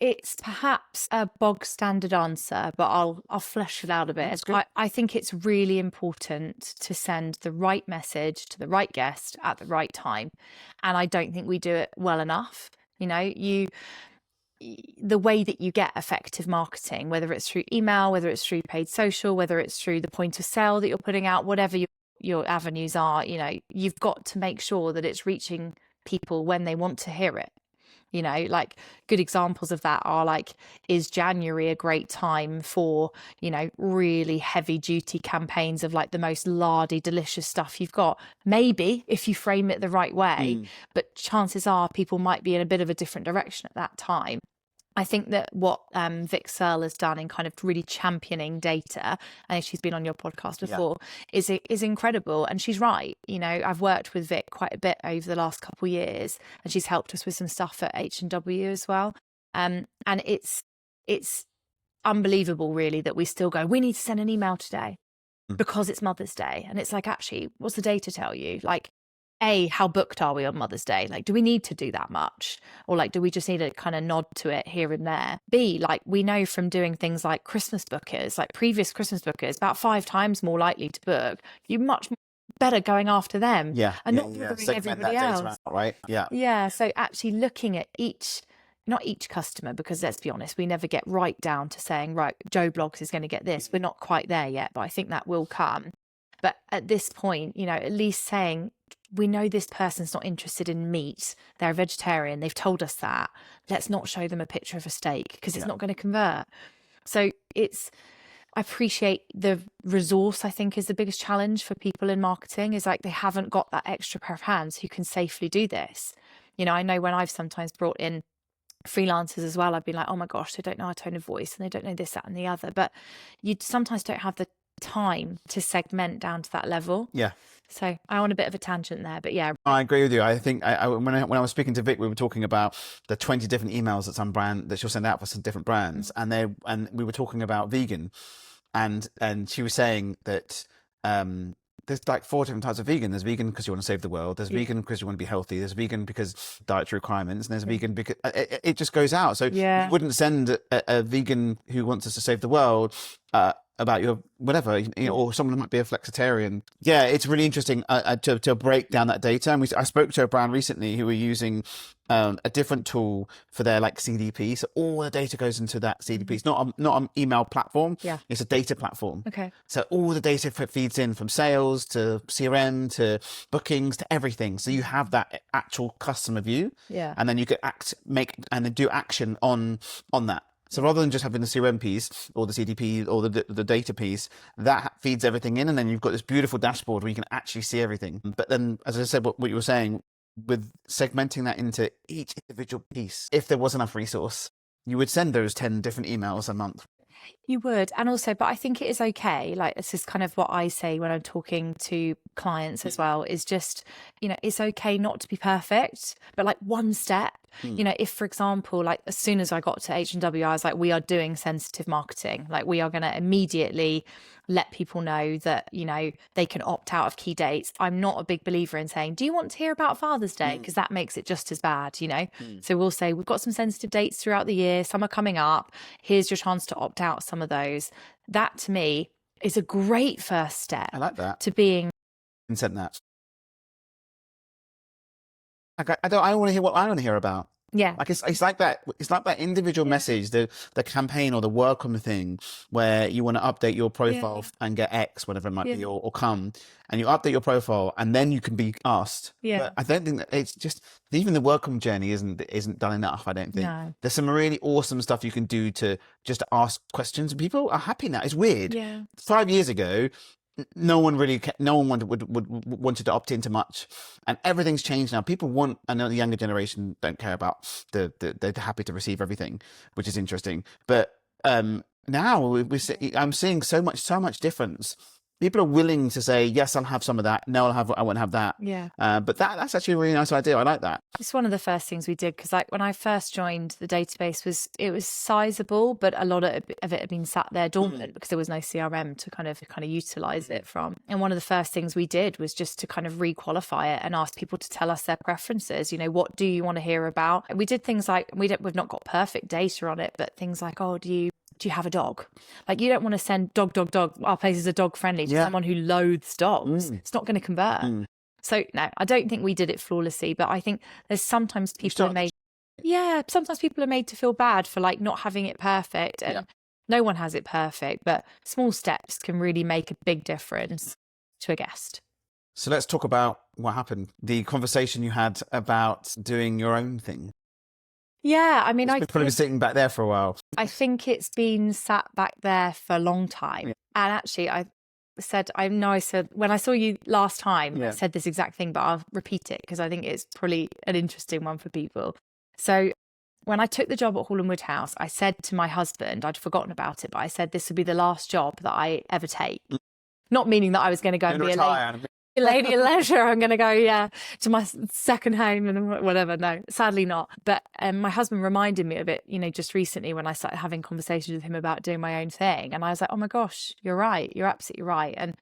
It's perhaps a bog standard answer, but I'll flesh it out a bit. I think it's really important to send the right message to the right guest at the right time. And I don't think we do it well enough. You know, the way that you get effective marketing, whether it's through email, whether it's through paid social, whether it's through the point of sale that you're putting out, whatever your avenues are, you know, you've got to make sure that it's reaching people when they want to hear it. You know, like good examples of that are like, is January a great time for, you know, really heavy duty campaigns of like the most lardy, delicious stuff you've got? Maybe if you frame it the right way, but chances are people might be in a bit of a different direction at that time. I think that what Vic Searle has done in kind of really championing data, and she's been on your podcast before, is incredible. And she's right. You know, I've worked with Vic quite a bit over the last couple of years, and she's helped us with some stuff at H&W as well. And it's unbelievable, really, that we still go, we need to send an email today because it's Mother's Day. And it's like, actually, what's the data tell you? Like, A, how booked are we on Mother's Day? Like, do we need to do that much? Or like, do we just need to kind of nod to it here and there? B, like, we know from doing things like Christmas bookers, like previous Christmas bookers, about 5 times more likely to book. You're much better going after them. And not bothering everybody else. Right? Yeah. So actually looking at not each customer, because let's be honest, we never get right down to saying, right, Joe Blogs is going to get this. We're not quite there yet, but I think that will come. But at this point, you know, at least saying, we know this person's not interested in meat. They're a vegetarian. They've told us that. Let's not show them a picture of a steak because it's not going to convert. So I appreciate the resource, I think, is the biggest challenge for people in marketing, is like they haven't got that extra pair of hands who can safely do this. You know, I know when I've sometimes brought in freelancers as well, I've been like, oh my gosh, they don't know our tone of voice and they don't know this, that and the other. But you sometimes don't have the time to segment down to that level. So I on a bit of a tangent there, but yeah, I agree with you. I think when I was speaking to Vic, we were talking about the 20 different emails that some brand that she'll send out for some different brands, and we were talking about vegan, and she was saying that there's like 4 different types of vegan. There's vegan because you want to save the world. There's vegan because you want to be healthy. There's vegan because dietary requirements, and there's vegan because it just goes out. So you wouldn't send a vegan who wants us to save the world about your whatever, you know, or someone who might be a flexitarian. Yeah, it's really interesting to break down that data. And I spoke to a brand recently who were using a different tool for their like CDP. So all the data goes into that CDP. It's not an email platform. It's a data platform. Okay. So all the data feeds in from sales to CRM to bookings to everything. So you have that actual customer view. And then you could do action on that. So rather than just having the CRM piece or the CDP or the data piece, that feeds everything in, and then you've got this beautiful dashboard where you can actually see everything. But then, as I said, what you were saying, with segmenting that into each individual piece, if there was enough resource, you would send those 10 different emails a month. You would. And also, but I think it is okay. Like, this is kind of what I say when I'm talking to clients as well, is just, you know, it's okay not to be perfect, but like one step. You know, if, for example, like as soon as I got to H&W, I was like, we are doing sensitive marketing. Like, we are going to immediately let people know that, you know, they can opt out of key dates. I'm not a big believer in saying, do you want to hear about Father's Day? Because that makes it just as bad, you know? So we'll say, we've got some sensitive dates throughout the year. Some are coming up. Here's your chance to opt out some of those. That to me is a great first step. I like that. To being Sent that. I don't want to hear what I want to hear about. Yeah. Like it's like that. It's like that individual message, the campaign or the welcome thing, where you want to update your profile and get X, whatever it might be, or come, and you update your profile, and then you can be asked. Yeah. But I don't think that it's just even the welcome journey isn't done enough. I don't think. No. There's some really awesome stuff you can do to just ask questions, and people are happy now. It's weird. Yeah. 5 years ago, no one wanted to opt into much, and everything's changed now. People want, I know the younger generation don't care about they're happy to receive everything, which is interesting. But now I'm seeing so much difference. People are willing to say, yes, I'll have some of that. No, I won't have that. Yeah. But that's actually a really nice idea. I like that. It's one of the first things we did, because like when I first joined, the database was sizable, but a lot of it had been sat there dormant because there was no CRM to kind of utilize it from. And one of the first things we did was just to kind of re-qualify it and ask people to tell us their preferences. You know, what do you want to hear about? And we did things like, we've not got perfect data on it, but things like, oh, do you have a dog? Like, you don't want to send dog, our places are dog friendly to someone who loathes dogs. It's not going to convert. So no, I don't think we did it flawlessly, but I think there's sometimes people are made to feel bad for like not having it perfect, and no one has it perfect, but small steps can really make a big difference to a guest. So let's talk about what happened. The conversation you had about doing your own thing. Yeah, I mean, It's probably been sitting back there for a while. I think it's been sat back there for a long time. And actually, I said when I saw you last time, I said this exact thing, but I'll repeat it because I think it's probably an interesting one for people. So when I took the job at Hall & Wood House, I said to my husband, I'd forgotten about it, but I said this would be the last job that I ever take. Not meaning that I was going to go and be a lady of leisure. I'm going to go, to my second home and whatever. No, sadly not. But my husband reminded me of it, just recently when I started having conversations with him about doing my own thing. And I was like, oh my gosh, you're right. You're absolutely right. And,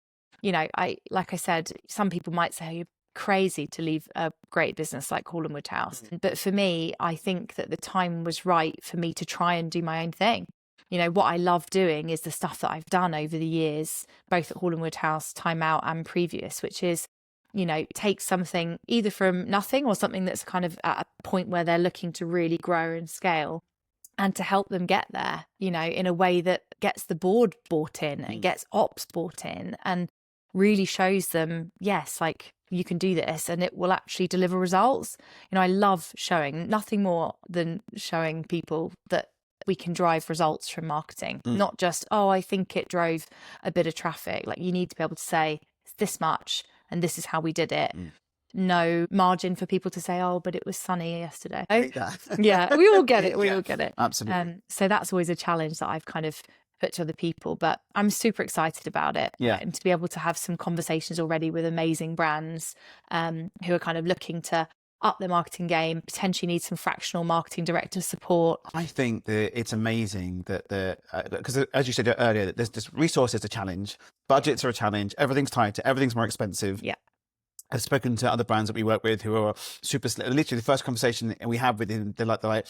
like I said, some people might say, oh, you're crazy to leave a great business like Hall & Wood House. But for me, I think that the time was right for me to try and do my own thing. What I love doing is the stuff that I've done over the years, both at Hall & Wood House, Time Out and previous, which is, take something either from nothing or something that's kind of at a point where they're looking to really grow and scale, and to help them get there, in a way that gets the board bought in and gets ops bought in and really shows them, yes, like you can do this and it will actually deliver results. I love showing, nothing more than showing people that we can drive results from marketing, not just, oh, I think it drove a bit of traffic. Like, you need to be able to say it's this much and this is how we did it. No margin for people to say, oh, but it was sunny yesterday. Yeah, we all get it. We all get it. Absolutely. So that's always a challenge that I've kind of put to other people, but I'm super excited about it. Yeah. And to be able to have some conversations already with amazing brands who are kind of looking to up their marketing game, potentially need some fractional marketing director support. I think that it's amazing that because as you said earlier, that there's just resources a challenge, budgets are a challenge, everything's tighter, everything's more expensive. Yeah. I've spoken to other brands that we work with who are super, literally the first conversation we have with them, they're like,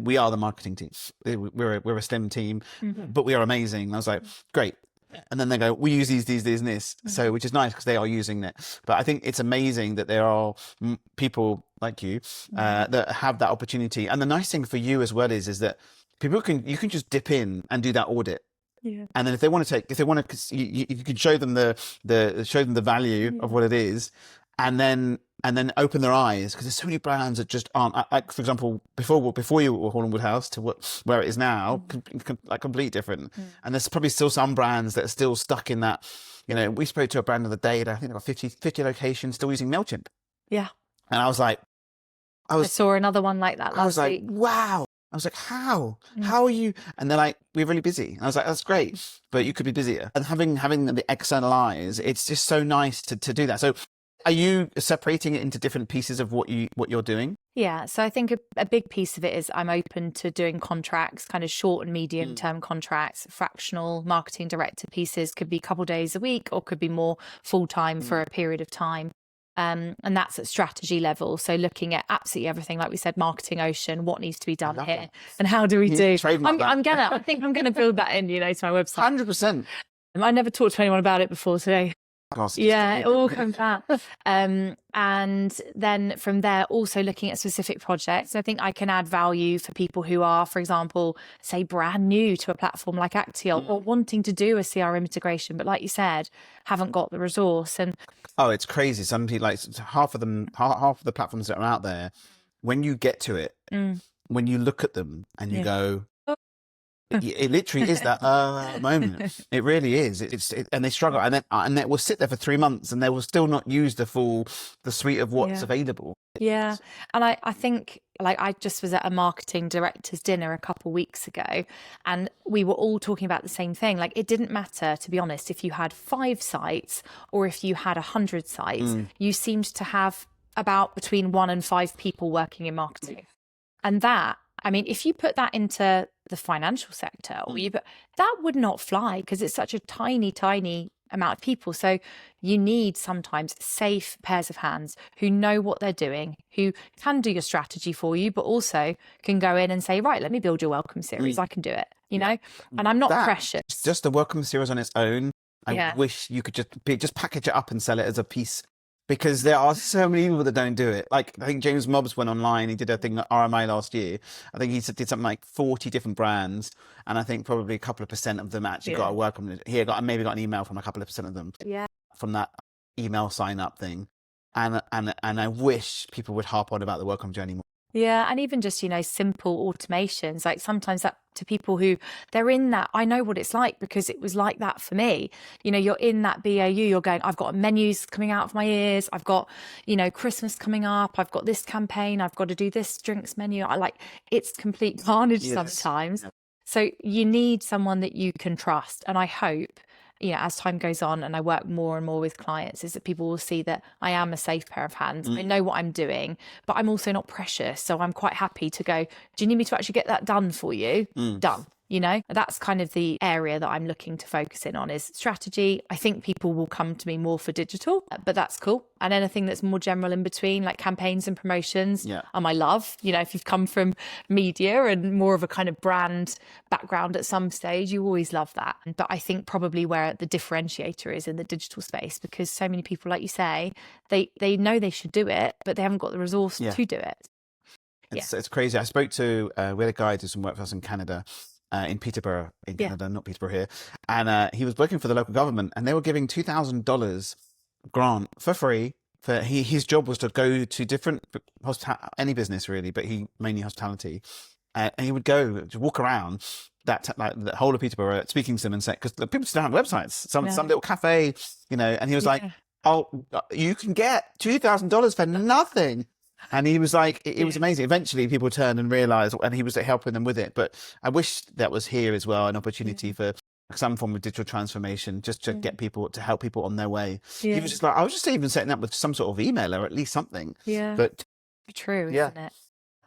we are the marketing team. We're a STEM team, but we are amazing. And I was like, great. And then they go, we use these, and this. So, which is nice because they are using it. But I think it's amazing that there are people like you that have that opportunity. And the nice thing for you as well is that you can just dip in and do that audit. Yeah. And then if they want to, you can show them the value of what it is, and then open their eyes, because there's so many brands that just aren't, like, for example, before you were Hall & Wood House to where it is now, like completely different. And there's probably still some brands that are still stuck in that. We spoke to a brand the other day that I think they've got 50 locations still using MailChimp. Yeah. And I was like, I saw another one like that last week. Wow. I was like, how are you? And they're like, we're really busy. And I was like, that's great, but you could be busier. And having the external eyes, it's just so nice to do that. So are you separating it into different pieces of what you're doing? Yeah. So I think a big piece of it is I'm open to doing contracts, kind of short and medium term contracts. Fractional marketing director pieces could be a couple of days a week or could be more full time for a period of time. And that's at strategy level. So looking at absolutely everything, like we said, marketing ocean, what needs to be done here and how do we do? I think I'm going to build that in, to my website. 100%. I never talked to anyone about it before today. Yeah, it all comes out. And then from there, also looking at specific projects. I think I can add value for people who are, for example, say brand new to a platform like Actiol or wanting to do a CRM integration, but like you said, haven't got the resource. And it's crazy. Some people, like half of the platforms that are out there, when you get to it, when you look at them and you go, it literally is that moment. It really is. And they struggle, and they will sit there for 3 months, and they will still not use the suite of what's available. Yeah, and I think, like, I just was at a marketing director's dinner a couple of weeks ago, and we were all talking about the same thing. Like, it didn't matter, to be honest, if you had 5 sites or if you had 100 sites. You seemed to have about between 1 and 5 people working in marketing, and that. I mean, if you put that into the financial sector, that would not fly because it's such a tiny, tiny amount of people. So you need sometimes safe pairs of hands who know what they're doing, who can do your strategy for you, but also can go in and say, right, let me build your welcome series. I can do it, you know, and I'm not precious. Just the welcome series on its own. I wish you could just package it up and sell it as a piece. Because there are so many people that don't do it. Like, I think James Mobbs went online. He did a thing at RMI last year. I think he did something like 40 different brands. And I think probably a couple of % of them actually got a welcome. He maybe got an email from a couple of % of them. Yeah. From that email sign up thing. And I wish people would harp on about the welcome journey more. Yeah, and even just, you know, simple automations, like sometimes that to people who they're in that, I know what it's like because it was like that for me. You know, you're in that BAU, you're going, I've got menus coming out of my ears, I've got, you know, Christmas coming up, I've got this campaign, I've got to do this drinks menu. It's complete carnage sometimes. So you need someone that you can trust. And I hope, you know, as time goes on and I work more and more with clients, is that people will see that I am a safe pair of hands. I know what I'm doing, but I'm also not precious. So I'm quite happy to go, do you need me to actually get that done for you? Done. You know, that's kind of the area that I'm looking to focus in on is strategy. I think people will come to me more for digital, but that's cool. And anything that's more general in between, like campaigns and promotions, are my love. You know, if you've come from media and more of a kind of brand background at some stage, you always love that. But I think probably where the differentiator is in the digital space, because so many people, like you say, they know they should do it, but they haven't got the resource to do it. It's crazy. I spoke to, we had a guy do some work for us in Canada. In Peterborough, in Canada, not Peterborough here. And he was working for the local government and they were giving $2,000 grant for free. His job was to go to different, any business really, but he mainly hospitality. And he would go to walk around the whole of Peterborough speaking to them and say, because the people still have websites, some little cafe, you know, and he was like, oh, you can get $2,000 for nothing. And he was like, it was amazing. Eventually people turned and realized, and he was helping them with it. But I wish that was here as well, an opportunity for some form of digital transformation, just to get people, to help people on their way. He was just like, I was just even setting up with some sort of email or at least something. Yeah. But true, isn't it?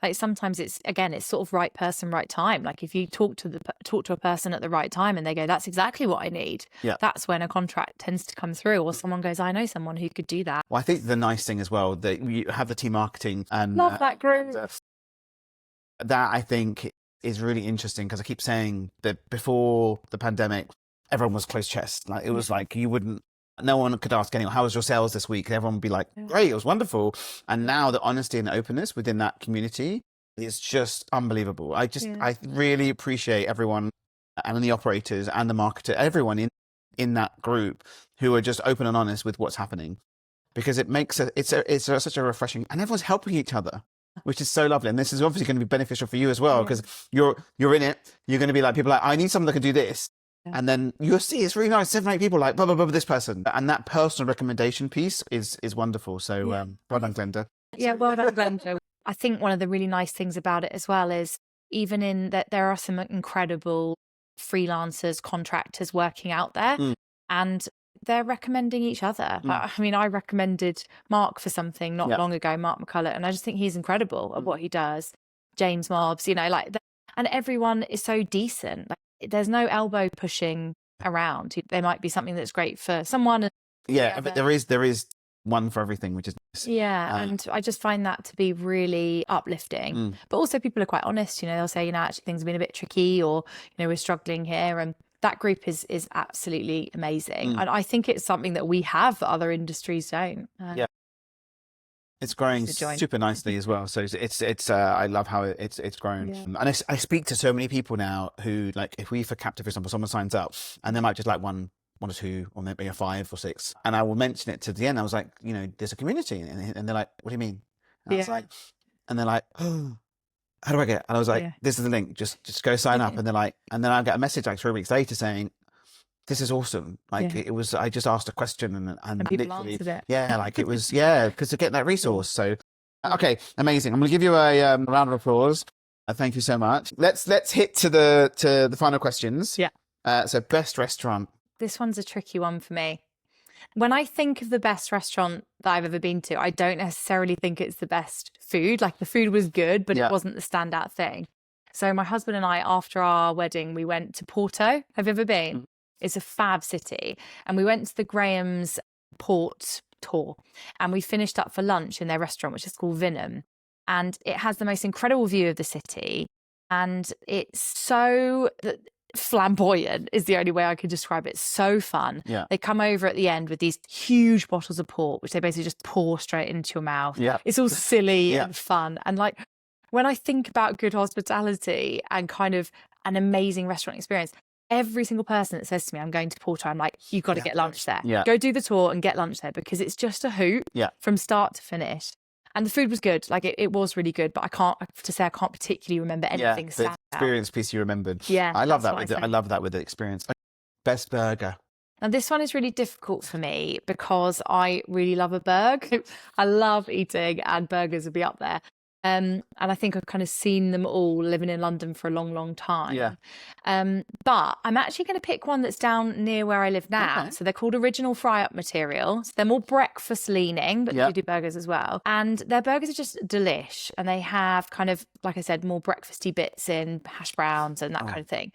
Like sometimes it's sort of right person, right time. Like if you talk to a person at the right time and they go, that's exactly what I need. Yeah. That's when a contract tends to come through, or someone goes, I know someone who could do that. Well, I think the nice thing as well that you have the team marketing and love that group. That I think is really interesting because I keep saying that before the pandemic, everyone was closed chest. Like it was like no one could ask anyone, how was your sales this week? And everyone would be like, great, it was wonderful. And now the honesty and the openness within that community is just unbelievable. I really appreciate everyone and the operators and the marketer, everyone in that group who are just open and honest with what's happening, because it makes it's such a refreshing, and everyone's helping each other, which is so lovely. And this is obviously going to be beneficial for you as well, because you're in it. You're going to be like, people like, I need someone that can do this. And then you'll see it's really nice, 7 or 8 people like blah blah blah this person, and that personal recommendation piece is wonderful. So well done, Glenda. Yeah, well done, Glenda. I think one of the really nice things about it as well is even in that there are some incredible freelancers, contractors working out there, and they're recommending each other. I mean, I recommended Mark for something not long ago, Mark McCullough, and I just think he's incredible at what he does. James Mobbs, you know, and everyone is so decent. Like, there's no elbow pushing around. There might be something that's great for someone. But there is one for everything, which is nice. And I just find that to be really uplifting. But also people are quite honest, you know, they'll say, you know, actually things have been a bit tricky, or, you know, we're struggling here. And that group is absolutely amazing. And I think it's something that we have that other industries don't. Yeah. It's growing super nicely as well. So it's I love how it's grown. Yeah. And I speak to so many people now who, like, if we, for Captive, for example, someone signs up and they might just like one or two, or maybe a 5 or 6. And I will mention it to the end. I was like, you know, there's a community. And they're like, what do you mean? And I was like, and they're like, oh, how do I get? And I was like, this is the link. Just go sign up. And they're like, and then I get a message like 3 weeks later saying, this is awesome. Like it was, I just asked a question and people answered it. Yeah, like it was, because to get that resource. So, okay, amazing. I'm going to give you a round of applause. Thank you so much. Let's hit to the final questions. Yeah. So best restaurant. This one's a tricky one for me. When I think of the best restaurant that I've ever been to, I don't necessarily think it's the best food. Like, the food was good, but it wasn't the standout thing. So my husband and I, after our wedding, we went to Porto. Have you ever been? It's a fab city. And we went to the Graham's Port tour, and we finished up for lunch in their restaurant, which is called Vinham. And it has the most incredible view of the city. And it's so flamboyant is the only way I could describe it. So fun. Yeah. They come over at the end with these huge bottles of port, which they basically just pour straight into your mouth. Yeah. It's all silly and fun. And like, when I think about good hospitality and kind of an amazing restaurant experience, every single person that says to me, I'm going to Porto, I'm like, you've got to get lunch there. Yeah. Go do the tour and get lunch there, because it's just a hoot from start to finish. And the food was good. Like, it was really good, but I can't particularly remember anything. The experience piece you remembered. Yeah. I love that I love that with the experience. Best burger. Now, this one is really difficult for me because I really love a burger. I love eating, and burgers would be up there. And I think I've kind of seen them all living in London for a long, long time. Yeah. But I'm actually going to pick one that's down near where I live now. Okay. So they're called Original Fry Up Material. So they're more breakfast leaning, but they do burgers as well. And their burgers are just delish. And they have kind of, like I said, more breakfasty bits in, hash browns and that kind of thing.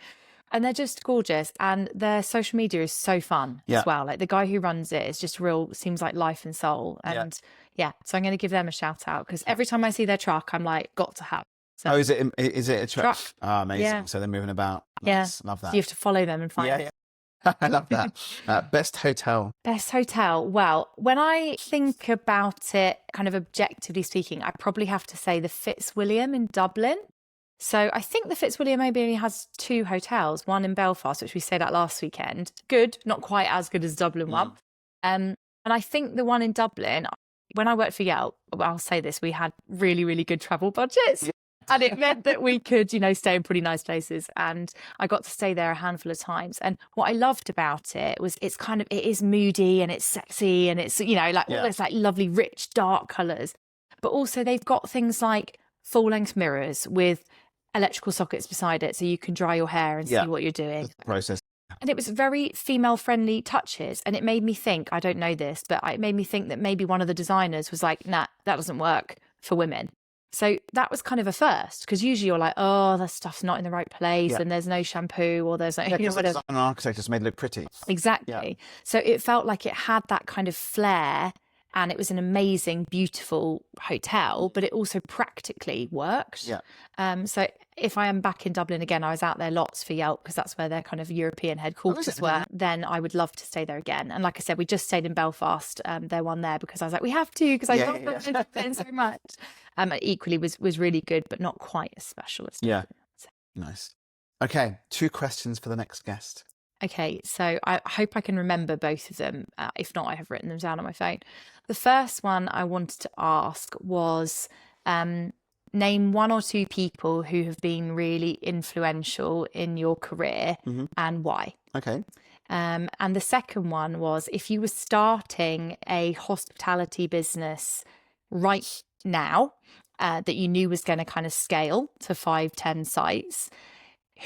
And they're just gorgeous. And their social media is so fun as well. Like, the guy who runs it is just seems like life and soul. And so I'm going to give them a shout out, because every time I see their truck, I'm like, got to have. So, is it a truck? Oh, amazing. Yeah. So they're moving about. Nice. Love that. So you have to follow them and find it. I love that. Best hotel. Best hotel. Well, when I think about it, kind of objectively speaking, I probably have to say the Fitzwilliam in Dublin. So I think the Fitzwilliam maybe only has 2 hotels, one in Belfast, which we stayed at last weekend. Good, not quite as good as Dublin one. And I think the one in Dublin, when I worked for Yelp, I'll say this, we had really, really good travel budgets. Yeah. And it meant that we could, stay in pretty nice places. And I got to stay there a handful of times. And what I loved about it was it is moody and it's sexy and it's, all those like lovely, rich, dark colours. But also they've got things like full-length mirrors with electrical sockets beside it, so you can dry your hair and see what you're doing. Process. And it was very female-friendly touches. And it made me think, I don't know this, but it made me think that maybe one of the designers was like, nah, that doesn't work for women. So that was kind of a first, because usually you're like, oh, that stuff's not in the right place and there's no shampoo or there's no... whatever. An architect just made it look pretty. Exactly. Yeah. So it felt like it had that kind of flair, and it was an amazing, beautiful hotel, but it also practically worked. Yeah. So if I am back in Dublin again, I was out there lots for Yelp, because that's where their kind of European headquarters were. Then I would love to stay there again. And like I said, we just stayed in Belfast, their one there, because I was like, we have to, because I love them so much. Equally was really good, but not quite as special as Dublin. Nice. Okay, 2 questions for the next guest. Okay, so I hope I can remember both of them. If not, I have written them down on my phone. The first one I wanted to ask was, name 1 or 2 people who have been really influential in your career and why. Okay. And the second one was, if you were starting a hospitality business right now that you knew was going to kind of scale to 5-10 sites,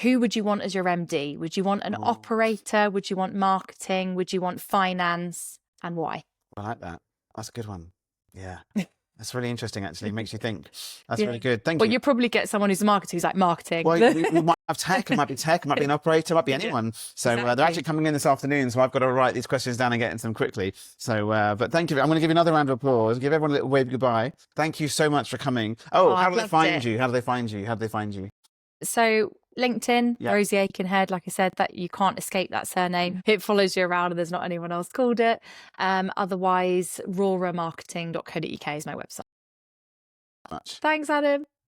who would you want as your MD? Would you want an operator? Would you want marketing? Would you want finance? And why? I like that. That's a good one. Yeah. That's really interesting, actually. It makes you think. That's really good. Thank you. Well, you probably get someone who's a marketer who's like marketing. Well, we might have tech. It might be tech. It might be an operator. It might be anyone. So they're actually coming in this afternoon. So I've got to write these questions down and get into them quickly. So, but thank you. I'm going to give you another round of applause. Give everyone a little wave goodbye. Thank you so much for coming. How do they find you? How do they find you? How do they find you? So LinkedIn, Yeah. Rosie Akenhead. Like I said, that you can't escape that surname. It follows you around and there's not anyone else called it. Otherwise, roramarketing.co.uk is my website. Much. Thanks, Adam.